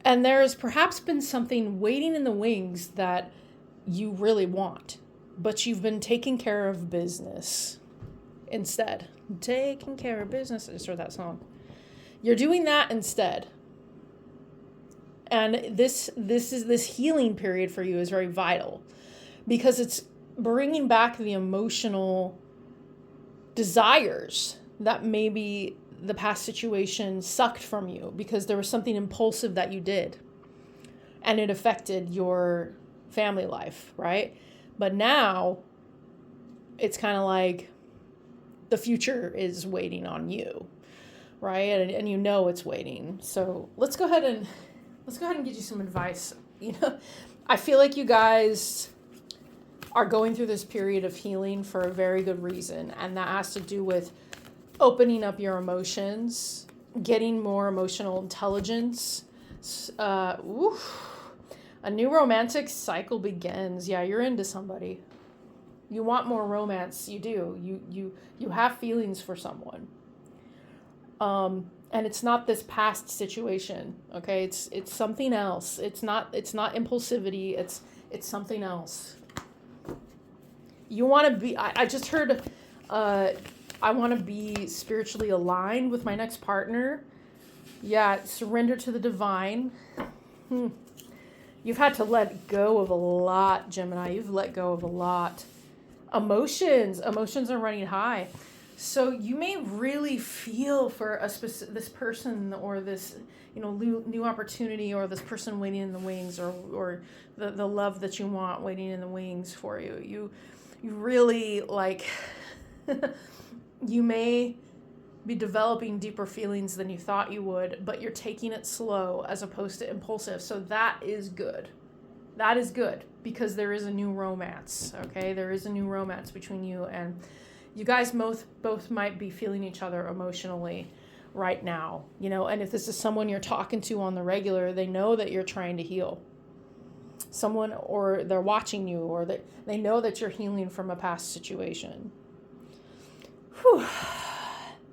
And there's perhaps been something waiting in the wings that you really want, but you've been taking care of business instead. Taking care of business. I just heard that song. You're doing that instead. And this healing period for you is very vital because it's bringing back the emotional desires that maybe the past situation sucked from you because there was something impulsive that you did and it affected your family life, right? But now it's kind of like the future is waiting on you, right? And you know it's waiting. So let's go ahead and get you some advice. You know, I feel like you guys are going through this period of healing for a very good reason, and that has to do with opening up your emotions, getting more emotional intelligence. A new romantic cycle begins. Yeah, you're into somebody. You want more romance. You do. You have feelings for someone. And it's not this past situation. Okay, it's something else. It's not impulsivity. It's something else. You want to be. I just heard. I want to be spiritually aligned with my next partner. Yeah, surrender to the divine. You've had to let go of a lot, Gemini. You've let go of a lot. Emotions are running high. So you may really feel for this person or this, new opportunity or this person waiting in the wings or the love that you want waiting in the wings for you. You really like, you may be developing deeper feelings than you thought you would, but you're taking it slow as opposed to impulsive. So that is good. That is good because there is a new romance, okay? There is a new romance between you, and you guys both might be feeling each other emotionally right now, and if this is someone you're talking to on the regular, they know that you're trying to heal. Someone, or they're watching you, or they know that you're healing from a past situation. Whew.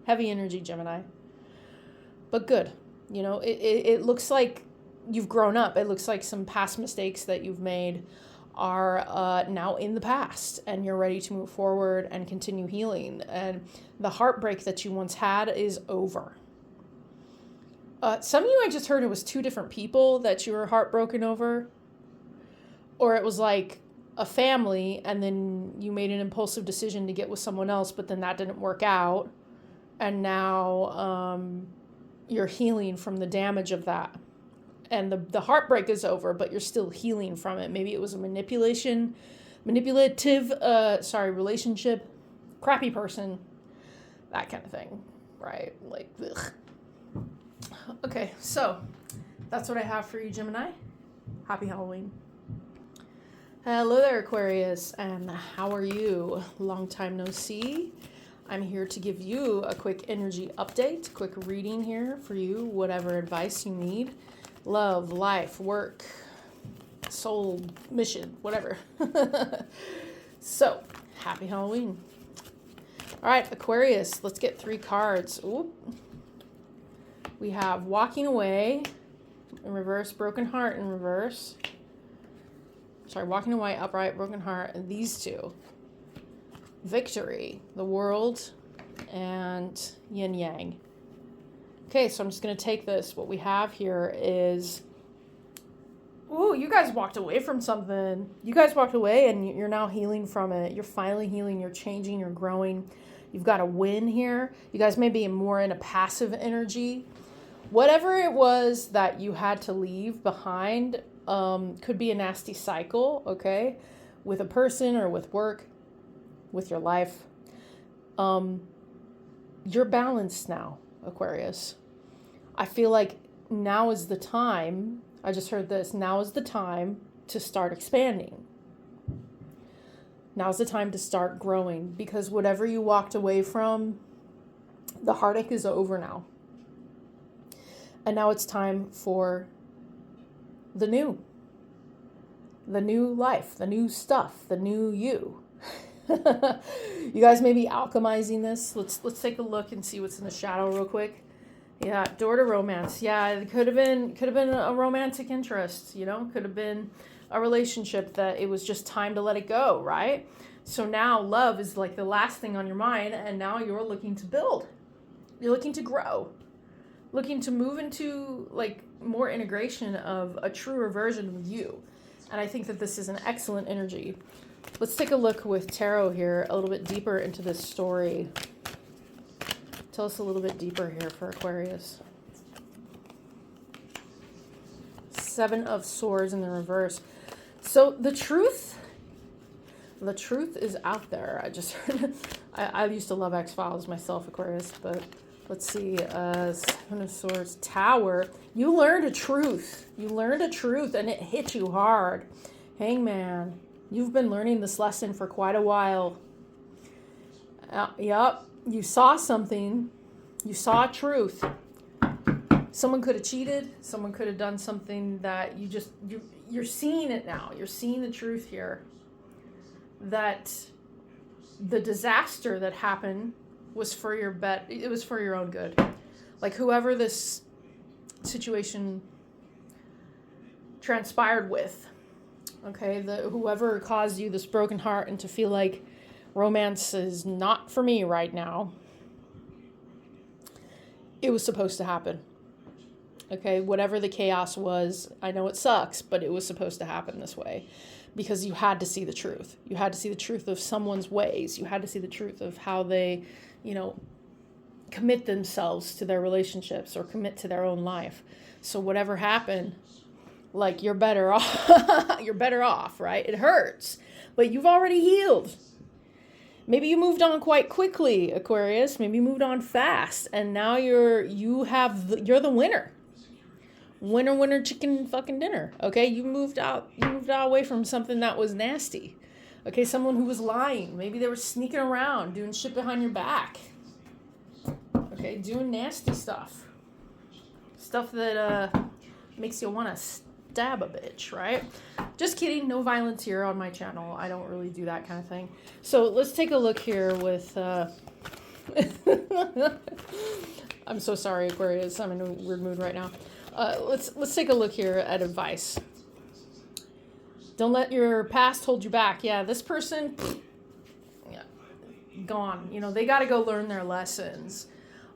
Heavy energy, Gemini. But good. It looks like you've grown up. It looks like some past mistakes that you've made are now in the past, and you're ready to move forward and continue healing. And the heartbreak that you once had is over. Some of you, I just heard it was two different people that you were heartbroken over. Or it was like a family, and then you made an impulsive decision to get with someone else, but then that didn't work out. And now you're healing from the damage of that. and the heartbreak is over, but you're still healing from it. Maybe it was a manipulative, relationship, crappy person, that kind of thing, right? Like, ugh. Okay, so that's what I have for you, Gemini. Happy Halloween. Hello there, Aquarius, and how are you? Long time no see. I'm here to give you a quick energy update, quick reading here for you, whatever advice you need. Love, life, work, soul, mission, whatever. So, happy Halloween. All right, Aquarius, let's get 3 cards. Oop. We have Walking Away in reverse, Broken Heart in reverse. Sorry, Walking Away, Upright, Broken Heart, and these 2. Victory, the World, and Yin Yang. Okay, so I'm just going to take this. What we have here is, ooh, you guys walked away from something. You guys walked away and you're now healing from it. You're finally healing. You're changing. You're growing. You've got a win here. You guys may be more in a passive energy. Whatever it was that you had to leave behind could be a nasty cycle, okay, with a person or with work, with your life. You're balanced now, Aquarius. I feel like now is the time, I just heard this, now is the time to start expanding. Now's the time to start growing, because whatever you walked away from, the heartache is over now. And now it's time for the new life, the new stuff, the new you. You guys may be alchemizing this. Let's take a look and see what's in the shadow real quick. Yeah, door to romance. Yeah, it could have been a romantic interest, you know, could have been a relationship that it was just time to let it go, right? So now love is like the last thing on your mind, and now you're looking to build. You're looking to grow. Looking to move into like more integration of a truer version of you. And I think that this is an excellent energy. Let's take a look with tarot here a little bit deeper into this story. Tell us a little bit deeper here for Aquarius. 7 of Swords in the reverse. So the truth is out there. I just heard, I used to love X-Files myself, Aquarius, but let's see, 7 of Swords, Tower. You learned a truth. You learned a truth and it hit you hard. Hangman. You've been learning this lesson for quite a while. Yep. You saw something. You saw truth. Someone could have cheated. Someone could have done something that you're seeing it now. You're seeing the truth here. That the disaster that happened was for your it was for your own good. Like whoever this situation transpired with, okay, whoever caused you this broken heart and to feel like romance is not for me right now, it was supposed to happen. Okay, whatever the chaos was, I know it sucks, but it was supposed to happen this way because you had to see the truth. You had to see the truth of someone's ways. You had to see the truth of how they, you know, commit themselves to their relationships or commit to their own life. So whatever happened, like you're better off. You're better off, right? It hurts, but you've already healed. Maybe you moved on quite quickly, Aquarius. Maybe you moved on fast, and now you're the winner. Winner, chicken fucking dinner. Okay, you moved out away from something that was nasty. Okay, someone who was lying. Maybe they were sneaking around, doing shit behind your back. Okay, doing nasty stuff. Stuff that makes you want to stab a bitch, right? Just kidding, no violence here on my channel. I don't really do that kind of thing. So let's take a look here with I'm so sorry, Aquarius. I'm in a weird mood right now. Let's take a look here at advice. Don't let your past hold you back. Yeah, this person, yeah, gone. You know, they got to go learn their lessons.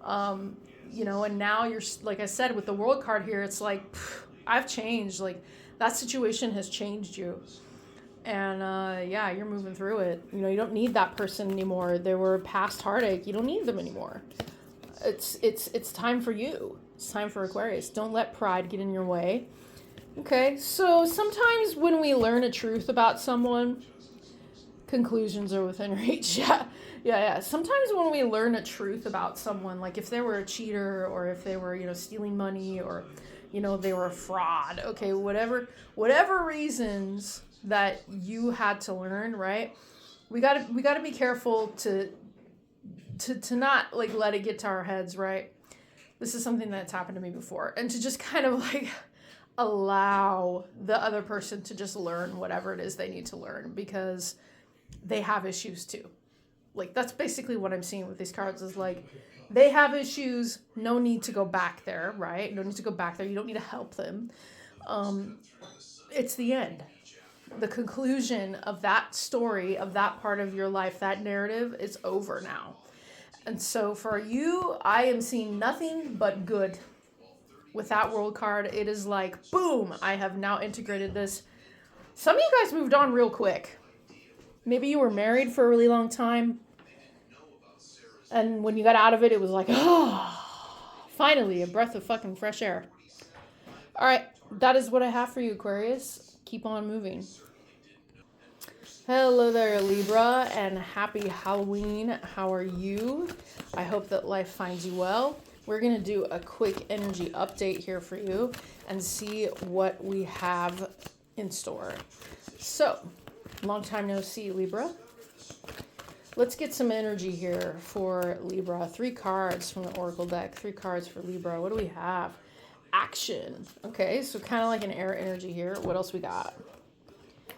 You know, and now you're, like I said, with the World card here, it's like, I've changed. Like, that situation has changed you. And, yeah, you're moving through it. You know, you don't need that person anymore. They were past heartache. You don't need them anymore. it's time for you. It's time for Aquarius. Don't let pride get in your way. Okay, so sometimes when we learn a truth about someone, conclusions are within reach. Yeah. Sometimes when we learn a truth about someone, like if they were a cheater or if they were, stealing money or, they were a fraud. Okay, whatever reasons that you had to learn, right? We gotta be careful to not like let it get to our heads, right? This is something that's happened to me before, and to just kind of like allow the other person to just learn whatever it is they need to learn, because they have issues too. Like, that's basically what I'm seeing with these cards, is like, they have issues, no need to go back there, right? No need to go back there. You don't need to help them. It's the end. The conclusion of that story, of that part of your life, that narrative is over now. And so for you, I am seeing nothing but good. With that World card, it is like, boom, I have now integrated this. Some of you guys moved on real quick. Maybe you were married for a really long time, and when you got out of it, it was like, oh, finally, a breath of fucking fresh air. All right, that is what I have for you, Aquarius. Keep on moving. Hello there, Libra, and happy Halloween. How are you? I hope that life finds you well. We're going to do a quick energy update here for you and see what we have in store. So, long time no see, Libra. Let's get some energy here for Libra. 3 cards from the Oracle deck. 3 cards for Libra. What do we have? Action. Okay, so kind of like an air energy here. What else we got?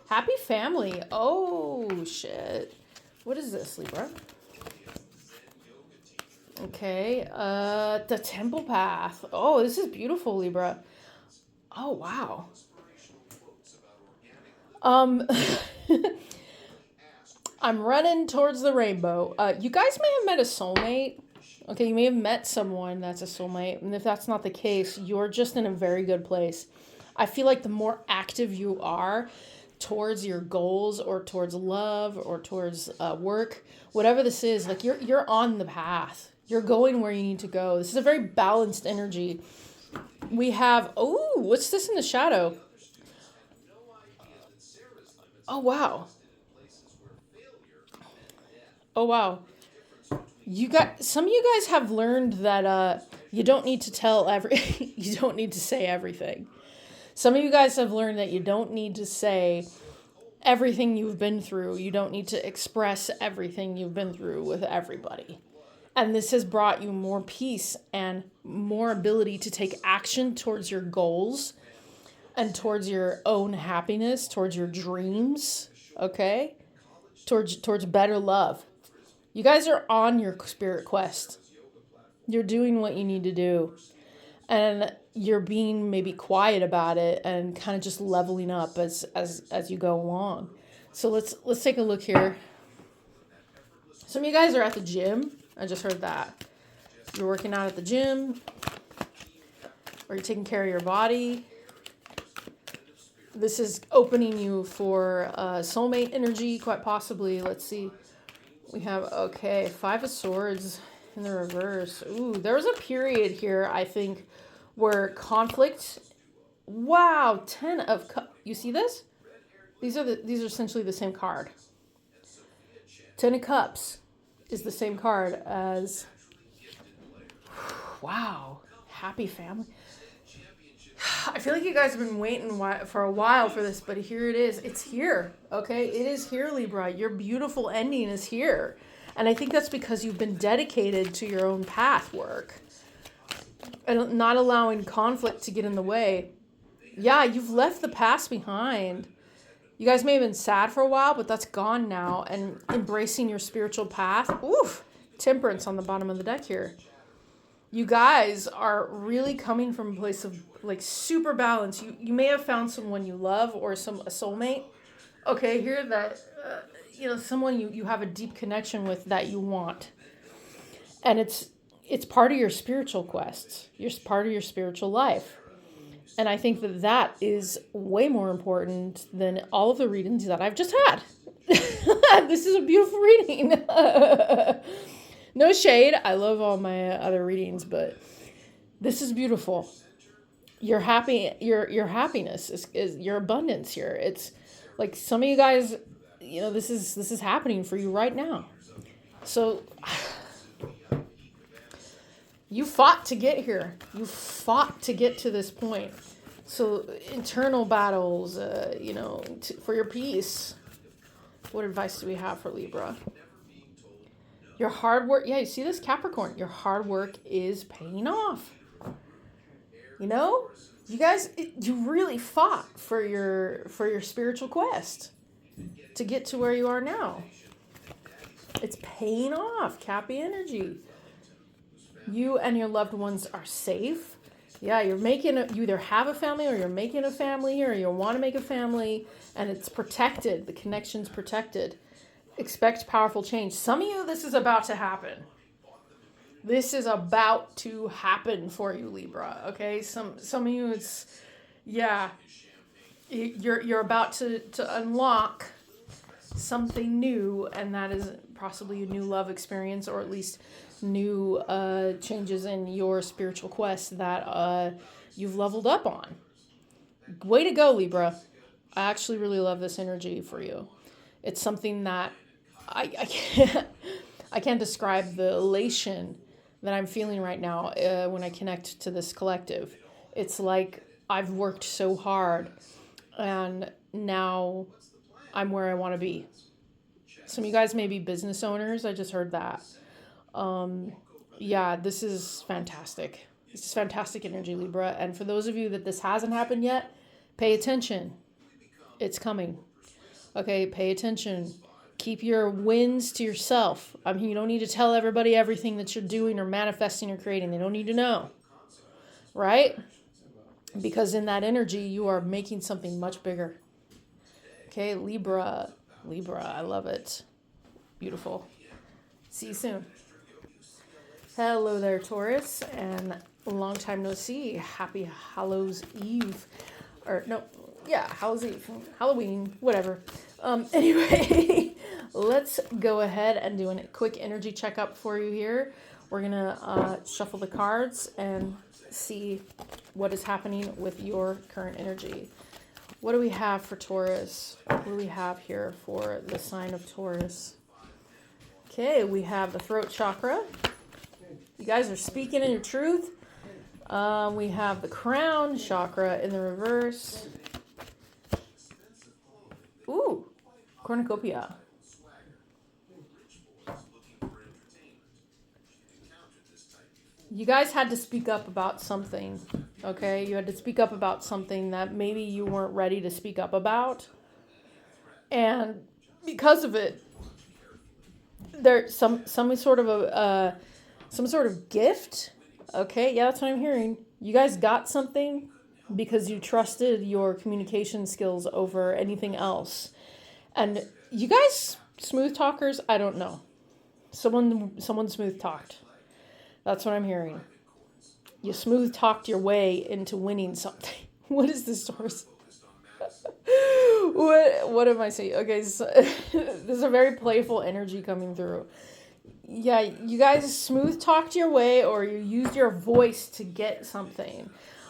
Happy family. Oh, shit. What is this, Libra? Okay, the Temple Path. Oh, this is beautiful, Libra. Oh, wow. I'm running towards the rainbow. You guys may have met a soulmate. Okay, you may have met someone that's a soulmate. And if that's not the case, you're just in a very good place. I feel like the more active you are towards your goals or towards love or towards work, whatever this is, like you're on the path. You're going where you need to go. This is a very balanced energy. We have, oh, what's this in the shadow? Oh, wow. Oh, wow. Some of you guys have learned that you don't need to you don't need to say everything. Some of you guys have learned that you don't need to say everything you've been through. You don't need to express everything you've been through with everybody. And this has brought you more peace and more ability to take action towards your goals and towards your own happiness, towards your dreams, okay? Towards better love. You guys are on your spirit quest. You're doing what you need to do. And you're being maybe quiet about it and kind of just leveling up as you go along. So let's take a look here. Some of you guys are at the gym. I just heard that. You're working out at the gym, or you're taking care of your body. This is opening you for soulmate energy, quite possibly. Let's see. We have, okay, 5 of Swords in the reverse. Ooh, there was a period here, I think, where conflict. Wow, 10 of Cups. You see this? These are essentially the same card. 10 of Cups is the same card as, wow, happy family. I feel like you guys have been waiting for a while for this, but here it is. It's here, okay? It is here, Libra. Your beautiful ending is here. And I think that's because you've been dedicated to your own path work and not allowing conflict to get in the way. Yeah, you've left the past behind. You guys may have been sad for a while, but that's gone now. And embracing your spiritual path. Oof, Temperance on the bottom of the deck here. You guys are really coming from a place of like super balance. You may have found someone you love or a soulmate. Okay, here that someone you have a deep connection with that you want, and it's part of your spiritual quest. You're part of your spiritual life. And I think that is way more important than all of the readings that I've just had. This is a beautiful reading. No shade. I love all my other readings, but this is beautiful. Your happiness is your abundance here. It's like some of you guys, this is happening for you right now. So you fought to get here. You fought to get to this point. So internal battles, for your peace. What advice do we have for Libra? Your hard work. Yeah, you see this, Capricorn? Your hard work is paying off. You guys, you really fought for your spiritual quest to get to where you are now. It's paying off, Cappy energy. You and your loved ones are safe. Yeah, you either have a family or you're making a family here, or you want to make a family, and it's protected. The connection's protected. Expect powerful change. Some of you, this is about to happen. This is about to happen for you, Libra. Okay, some of you, you're about to unlock something new, and that is possibly a new love experience, or at least new changes in your spiritual quest that you've leveled up on. Way to go, Libra. I actually really love this energy for you. It's something that I can't describe the elation that I'm feeling right now when I connect to this collective. It's like I've worked so hard, and now I'm where I want to be. Some of you guys may be business owners. I just heard that. This is fantastic. This is fantastic energy, Libra. And for those of you that this hasn't happened yet, pay attention. It's coming. Okay, pay attention. Keep your wins to yourself. I mean, you don't need to tell everybody everything that you're doing or manifesting or creating. They don't need to know. Right? Because in that energy, you are making something much bigger. Okay, Libra, I love it. Beautiful. See you soon. Hello there, Taurus, and long time no see. Happy Hallows Eve. Hallows Eve. Halloween, whatever. Anyway, let's go ahead and do a quick energy checkup for you here. We're going to shuffle the cards and see what is happening with your current energy. What do we have for Taurus? What do we have here for the sign of Taurus? Okay, we have the throat chakra. You guys are speaking in your truth. We have the crown chakra in the reverse. Ooh, cornucopia. You guys had to speak up about something, okay? You had to speak up about something that maybe you weren't ready to speak up about. And because of it, there's some sort of gift. Okay, yeah, that's what I'm hearing. You guys got something because you trusted your communication skills over anything else. And you guys, smooth talkers, I don't know. Someone smooth talked. That's what I'm hearing. You smooth talked your way into winning something. What is this source? What am I saying? Okay, so there's a very playful energy coming through. Yeah, you guys smooth talked your way, or you used your voice to get something.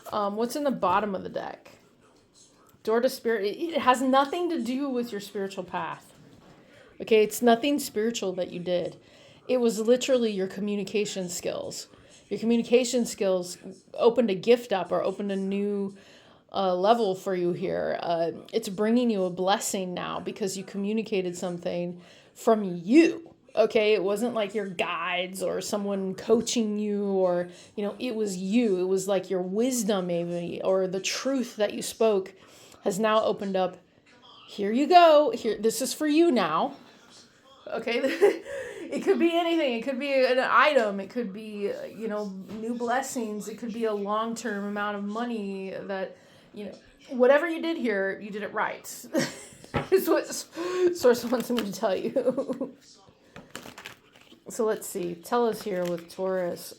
What's in the bottom of the deck? Door to spirit. It has nothing to do with your spiritual path. Okay, it's nothing spiritual that you did. It was literally your communication skills. Your communication skills opened a gift up, or opened a new level for you here. It's bringing you a blessing now because you communicated something from you. Okay, it wasn't like your guides or someone coaching you, or, it was you. It was like your wisdom maybe, or the truth that you spoke has now opened up. Here you go. Here, this is for you now. Okay, it could be anything. It could be an item. It could be, new blessings. It could be a long-term amount of money that, whatever you did here, you did it right. Is what Source wants me to tell you. So let's see. Tell us here with Taurus.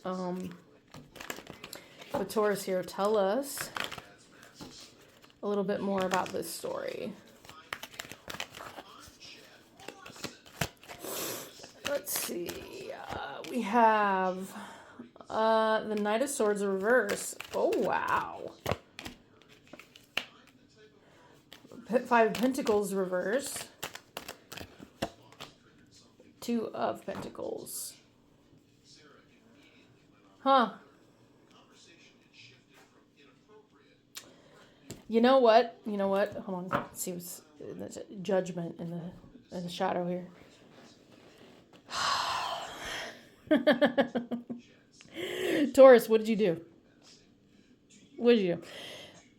With Taurus here, tell us a little bit more about this story. Let's see. We have the Knight of Swords reverse. Oh, wow. Five of Pentacles reverse. Two of Pentacles. Huh. You know what? You know what? Hold on. Let's see what's the Judgment in the shadow here. Taurus, what did you do? What did you do?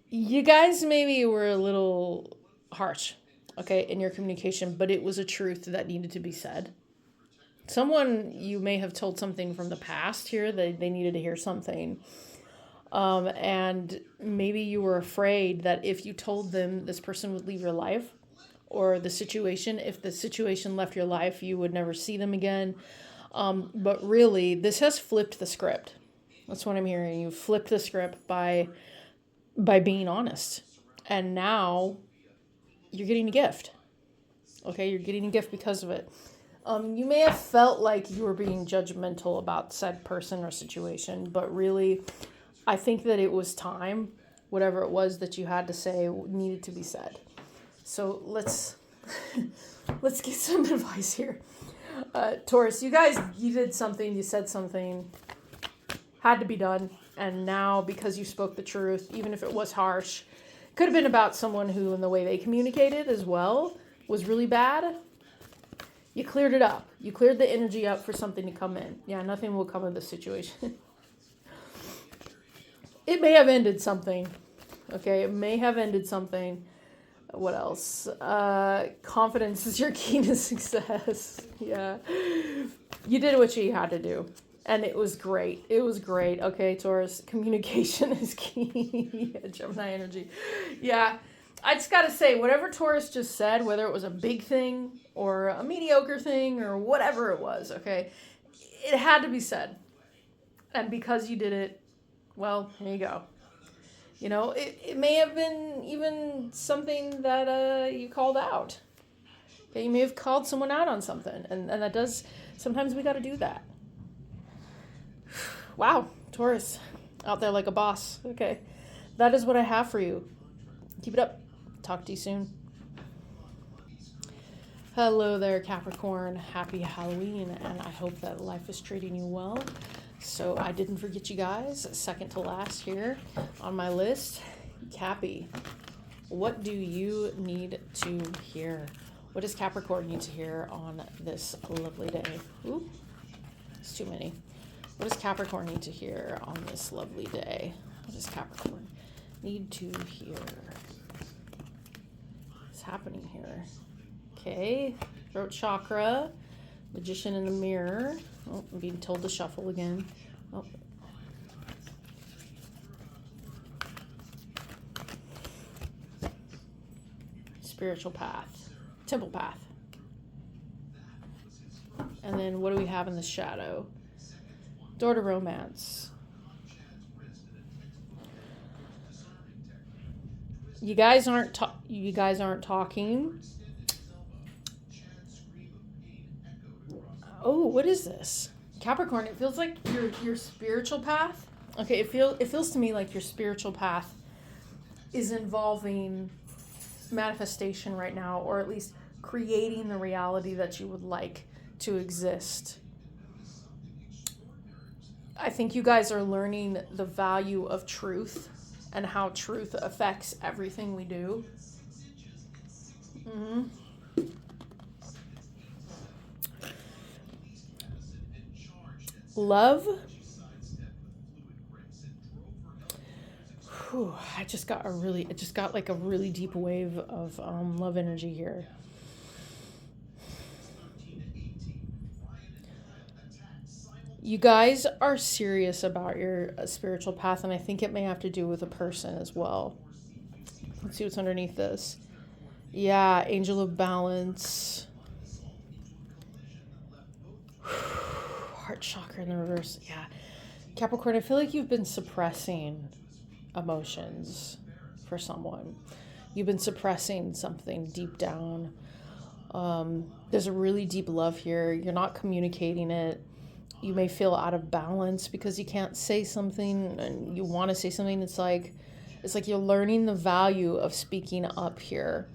You guys maybe were a little harsh, okay, in your communication, but it was a truth that needed to be said. Someone, you may have told something from the past here, they needed to hear something. And maybe you were afraid that if you told them this person would leave your life, or the situation, if the situation left your life, you would never see them again. But really, this has flipped the script. That's what I'm hearing. You flipped the script by being honest. And now you're getting a gift. Okay, you're getting a gift because of it. You may have felt like you were being judgmental about said person or situation, but really, I think that it was time. Whatever it was that you had to say needed to be said. So let's get some advice here. Taurus, you did something, you said something, had to be done, and now because you spoke the truth, even if it was harsh, could have been about someone who, in the way they communicated as well, was really bad. You cleared it up. You cleared the energy up for something to come in. Yeah, nothing will come of this situation. It may have ended something. Okay, it may have ended something. What else? Confidence is your key to success. Yeah. You did what you had to do. And it was great. It was great. Okay, Taurus, communication is key. Yeah, Gemini energy. Yeah. I just got to say, whatever Taurus just said, whether it was a big thing or a mediocre thing or whatever it was, okay, it had to be said. And because you did it, well, here you go. You know, it may have been even something that you called out. Okay, you may have called someone out on something. And that does, sometimes we got to do that. Wow, Taurus, out there like a boss. Okay, that is what I have for you. Keep it up. Talk to you soon. Hello there, Capricorn. Happy Halloween, and I hope that life is treating you well. So I didn't forget you guys. Second to last here on my list, Cappy. What do you need to hear? What does Capricorn need to hear on this lovely day? Ooh, it's too many. What does Capricorn need to hear on this lovely day? What does Capricorn need to hear? What's happening here? Okay, throat chakra, Magician in the mirror. Oh, I'm being told to shuffle again. Oh. Spiritual path, temple path. And then what do we have in the shadow? Door to romance. You guys aren't talking. Oh, what is this? Capricorn, it feels like your spiritual path. Okay, it feels to me like your spiritual path is involving manifestation right now, or at least creating the reality that you would like to exist. I think you guys are learning the value of truth and how truth affects everything we do. Mm-hmm. Love. Whew, I just got like a really deep wave of love energy here. You guys are serious about your spiritual path, and I think it may have to do with a person as well. Let's see what's underneath this. Yeah, Angel of Balance. Heart chakra in the reverse. Yeah. Capricorn, I feel like you've been suppressing emotions for someone. You've been suppressing something deep down. There's a really deep love here. You're not communicating it. You may feel out of balance because you can't say something and you want to say something. It's like you're learning the value of speaking up here.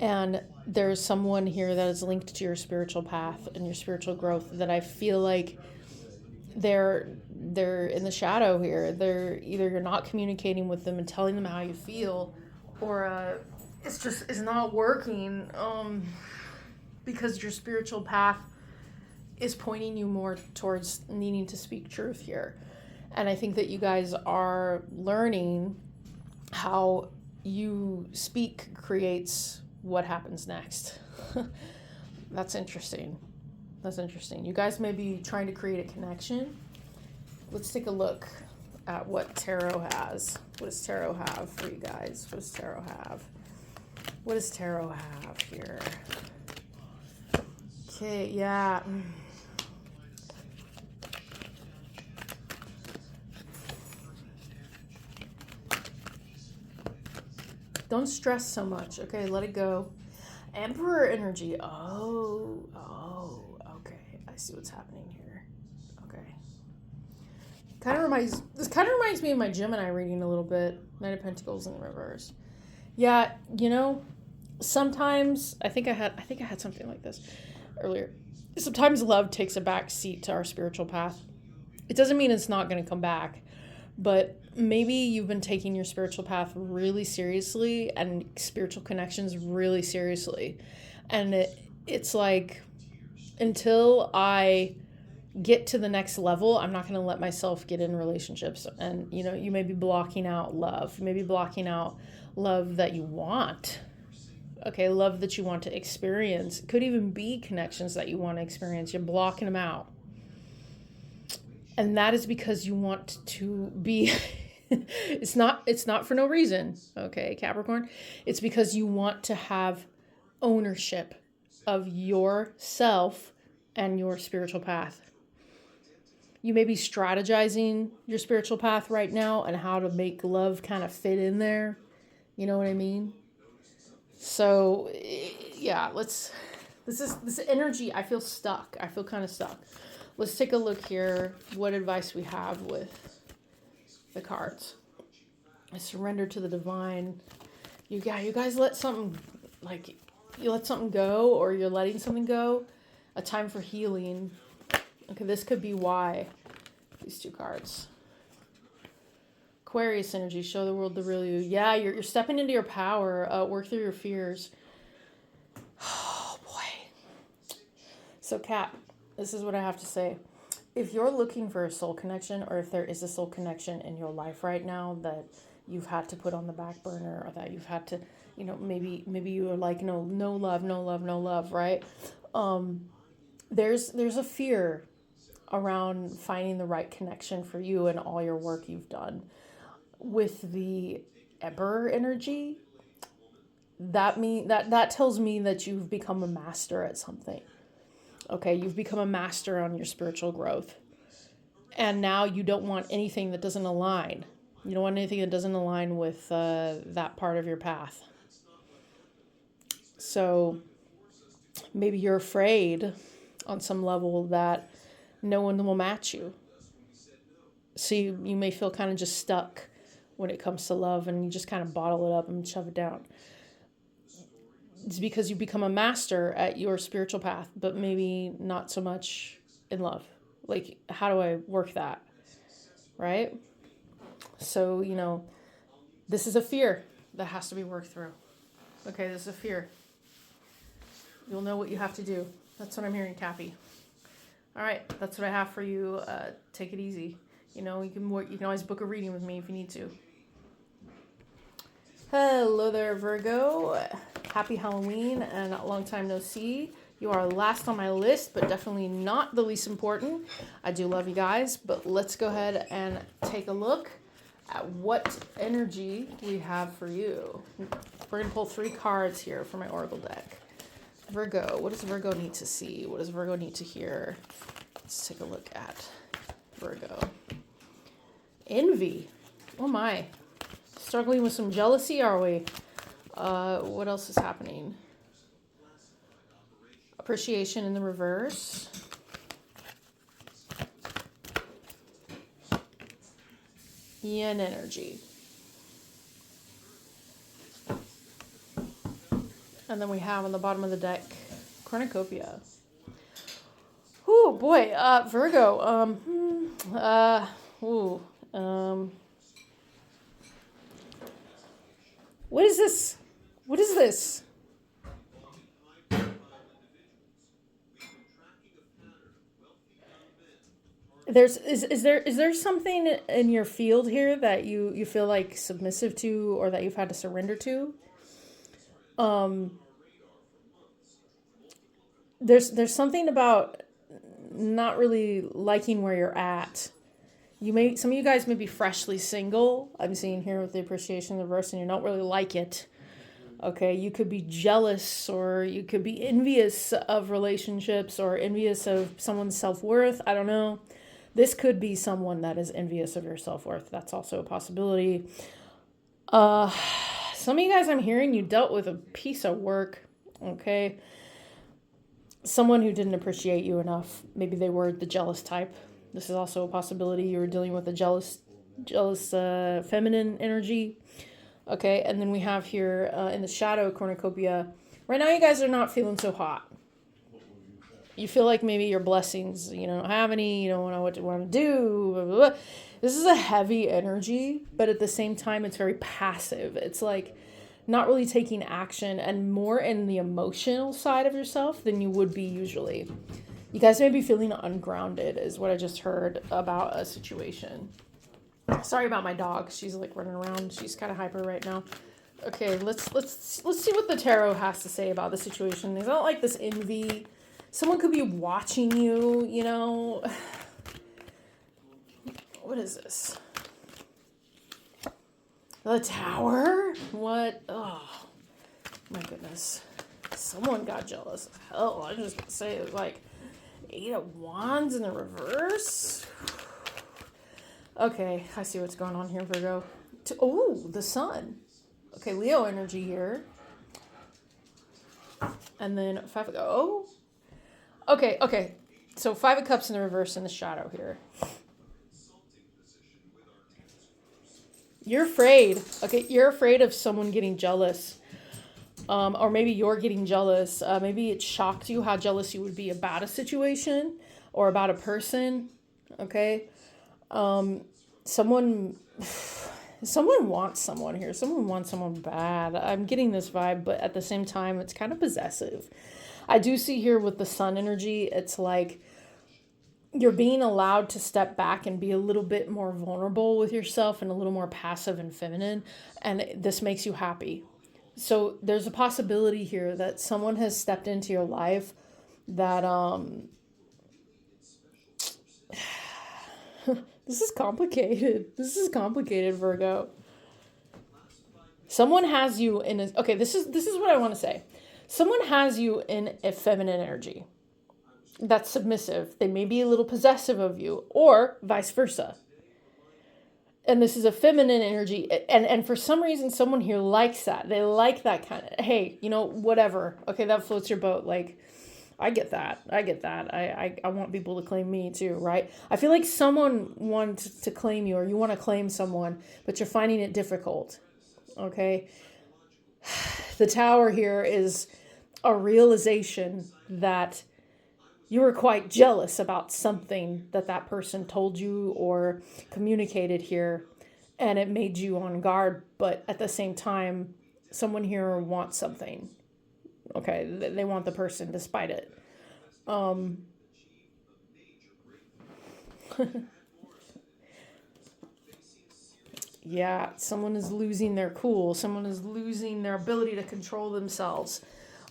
And there's someone here that is linked to your spiritual path and your spiritual growth that I feel like they're in the shadow here. They're either you're not communicating with them and telling them how you feel, or it's not working because your spiritual path is pointing you more towards needing to speak truth here. And I think that you guys are learning how you speak creates what happens next. That's interesting. That's interesting. You guys may be trying to create a connection. Let's take a look at what tarot has. What does tarot have for you guys? What does tarot have? What does tarot have here? Okay, yeah. Don't stress so much. Okay, let it go. Emperor energy. Oh, okay. I see what's happening here. Okay. This kind of reminds me of my Gemini reading a little bit. Knight of Pentacles in reverse. Yeah, sometimes I think I had something like this earlier. Sometimes love takes a back seat to our spiritual path. It doesn't mean it's not going to come back, but maybe you've been taking your spiritual path really seriously and spiritual connections really seriously. And it's like, until I get to the next level, I'm not going to let myself get in relationships. And, you may be blocking out love. You may be blocking out love that you want. Okay, love that you want to experience. It could even be connections that you want to experience. You're blocking them out. And that is because you want to be... It's not for no reason, okay, Capricorn? It's because you want to have ownership of yourself and your spiritual path. You may be strategizing your spiritual path right now and how to make love kind of fit in there. You know what I mean? So, yeah, this energy, I feel stuck. I feel kind of stuck. Let's take a look here, what advice we have with the cards. I surrender to the divine. You guys let something, you let something go, or you're letting something go. A time for healing. Okay, this could be why. These two cards. Aquarius energy, show the world the real you. Yeah, you're stepping into your power. Work through your fears. Oh, boy. So, Cap, this is what I have to say. If you're looking for a soul connection, or if there is a soul connection in your life right now that you've had to put on the back burner, or that you've had to, maybe you are like, no love, right? There's a fear around finding the right connection for you and all your work you've done. With the Emperor energy, that tells me that you've become a master at something. Okay, you've become a master on your spiritual growth. And now you don't want anything that doesn't align. You don't want anything that doesn't align with that part of your path. So maybe you're afraid on some level that no one will match you. So you may feel kind of just stuck when it comes to love, and you just kind of bottle it up and shove it down. It's because you become a master at your spiritual path, but maybe not so much in love. Like, how do I work that? Right? So, this is a fear that has to be worked through. Okay, this is a fear. You'll know what you have to do. That's what I'm hearing, Cappy. All right, that's what I have for you. Take it easy. You can always book a reading with me if you need to. Hello there, Virgo. Happy Halloween and a long time no see. You are last on my list, but definitely not the least important. I do love you guys, but let's go ahead and take a look at what energy we have for you. We're going to pull 3 cards here for my Oracle deck. Virgo, what does Virgo need to see? What does Virgo need to hear? Let's take a look at Virgo. Envy. Oh my. Struggling with some jealousy, are we? What else is happening? Appreciation in the reverse. Yin energy. And then we have on the bottom of the deck, cornucopia. Oh boy, Virgo. What is this? What is this? Is there something in your field here that you feel like submissive to, or that you've had to surrender to? There's something about not really liking where you're at. Some of you guys may be freshly single. I'm seeing here with the appreciation of the verse, and you don't really like it. Okay, you could be jealous, or you could be envious of relationships, or envious of someone's self-worth. I don't know. This could be someone that is envious of your self-worth. That's also a possibility. Some of you guys, I'm hearing you dealt with a piece of work. Okay. Someone who didn't appreciate you enough. Maybe they were the jealous type. This is also a possibility. You were dealing with a jealous feminine energy. Okay, and then we have here in the shadow cornucopia. Right now, you guys are not feeling so hot. You feel like maybe your blessings, you don't have any, you don't know what you want to do. Blah, blah, blah. This is a heavy energy, but at the same time, it's very passive. It's like not really taking action, and more in the emotional side of yourself than you would be usually. You guys may be feeling ungrounded, is what I just heard about a situation. Sorry about my dog. She's like running around. She's kind of hyper right now. Okay, let's see what the tarot has to say about the situation. It's not like this envy. Someone could be watching you, you know. What is this? The Tower? What? Oh, my goodness. Someone got jealous. Hell, I'm just going to say it like 8 of Wands in the reverse. Okay, I see what's going on here, Virgo. Oh, the Sun. Okay, Leo energy here. And then 5 of... Oh. Okay. So 5 of Cups in the reverse in the shadow here. You're afraid. Okay, you're afraid of someone getting jealous. Or maybe you're getting jealous. Maybe it shocked you how jealous you would be about a situation or about a person. Okay. Someone wants someone here. Someone wants someone bad. I'm getting this vibe, but at the same time, it's kind of possessive. I do see here with the Sun energy, it's like you're being allowed to step back and be a little bit more vulnerable with yourself and a little more passive and feminine. And this makes you happy. So there's a possibility here that someone has stepped into your life that, this is complicated. This is complicated, Virgo. Someone has you in a... Okay, this is what I want to say. Someone has you in a feminine energy that's submissive. They may be a little possessive of you, or vice versa. And this is a feminine energy. And for some reason, someone here likes that. They like that kind of, hey, whatever. Okay, that floats your boat. Like, I get that. I want people to claim me too, right? I feel like someone wants to claim you, or you want to claim someone, but you're finding it difficult. Okay? The Tower here is a realization that you were quite jealous about something that person told you or communicated here, and it made you on guard. But at the same time, someone here wants something. Okay, they want the person despite it. Yeah, someone is losing their cool. Someone is losing their ability to control themselves.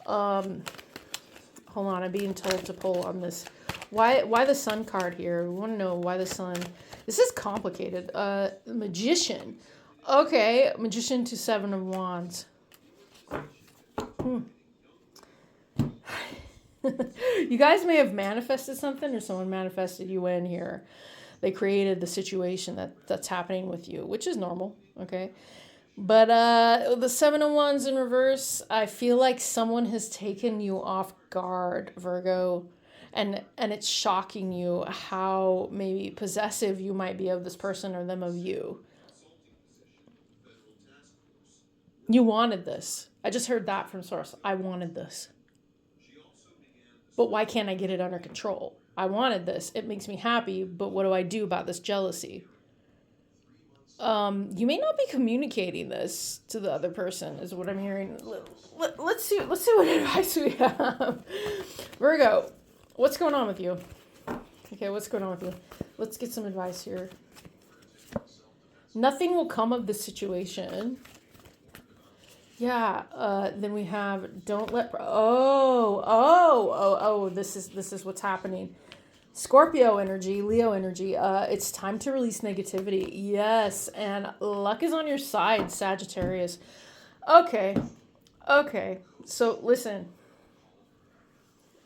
Hold on, I'm being told to pull on this. Why the Sun card here? We want to know why the Sun. This is complicated. Magician. Okay, Magician to 7 of Wands. You guys may have manifested something, or someone manifested you in here. They created the situation that's happening with you, which is normal, okay? But the 7 of Wands in reverse, I feel like someone has taken you off guard, Virgo, and it's shocking you how maybe possessive you might be of this person or them of you. You wanted this. I just heard that from source. I wanted this. But why can't I get it under control? I wanted this. It makes me happy, but what do I do about this jealousy? You may not be communicating this to the other person, is what I'm hearing. Let's see what advice we have. Virgo, what's going on with you? Okay, what's going on with you? Let's get some advice here. Nothing will come of this situation. Yeah, then we have don't let this is what's happening. Scorpio energy, Leo energy. It's time to release negativity. Yes, and luck is on your side, Sagittarius. Okay. So listen.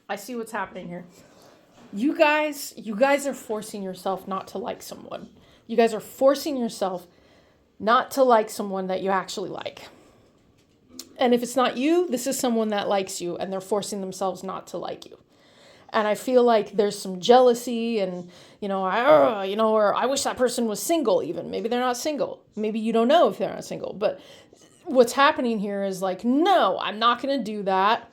I see what's happening here. You guys are forcing yourself not to like someone. You guys are forcing yourself not to like someone that you actually like. And if it's not you, this is someone that likes you and they're forcing themselves not to like you. And I feel like there's some jealousy and, or I wish that person was single even. Maybe they're not single. Maybe you don't know if they're not single. But what's happening here is like, no, I'm not going to do that.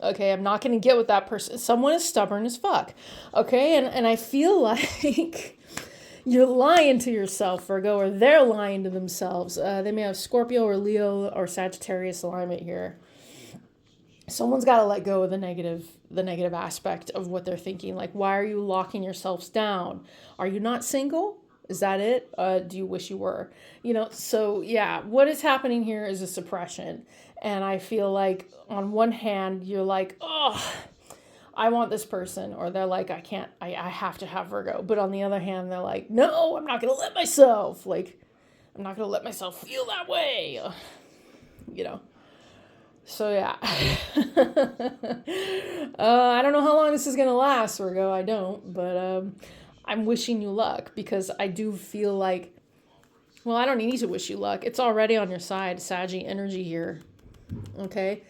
Okay, I'm not going to get with that person. Someone is stubborn as fuck. Okay, and I feel like you're lying to yourself, Virgo, or they're lying to themselves. They may have Scorpio or Leo or Sagittarius alignment here. Someone's got to let go of the negative aspect of what they're thinking. Like, why are you locking yourselves down? Are you not single? Is that it? Do you wish you were? So yeah, what is happening here is a suppression. And I feel like on one hand, you're like, oh, I want this person. Or they're like, I can't, I have to have Virgo. But on the other hand, they're like, no, I'm not going to let myself. Like, I'm not going to let myself feel that way. So yeah, I don't know how long this is going to last, Virgo. I don't, but I'm wishing you luck because I do feel like, well, I don't need to wish you luck. It's already on your side, Saggy energy here. Okay.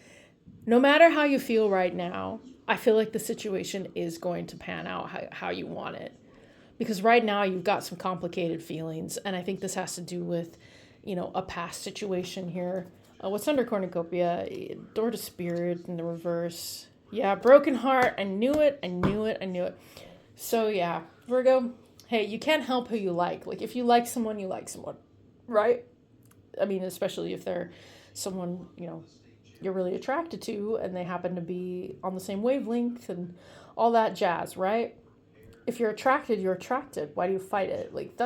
No matter how you feel right now, I feel like the situation is going to pan out how you want it. Because right now you've got some complicated feelings. And I think this has to do with, a past situation here. What's under cornucopia? Door to spirit in the reverse. Yeah, broken heart. I knew it. So yeah, Virgo, hey, you can't help who you like. Like if you like someone, you like someone, right? I mean, especially if they're someone, you're really attracted to and they happen to be on the same wavelength and all that jazz, right? If you're attracted, you're attracted. Why do you fight it? Like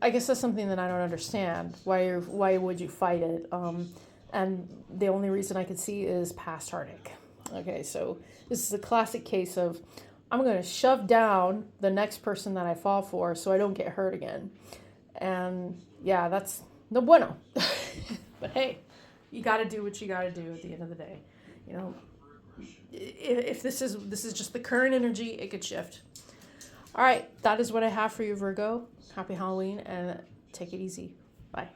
I guess that's something that I don't understand. Why would you fight it? And the only reason I could see is past heartache. Okay, so this is a classic case of I'm going to shove down the next person that I fall for so I don't get hurt again. And yeah, that's no bueno. But hey, you got to do what you got to do at the end of the day. If this is just the current energy, it could shift. All right, that is what I have for you, Virgo. Happy Halloween and take it easy. Bye.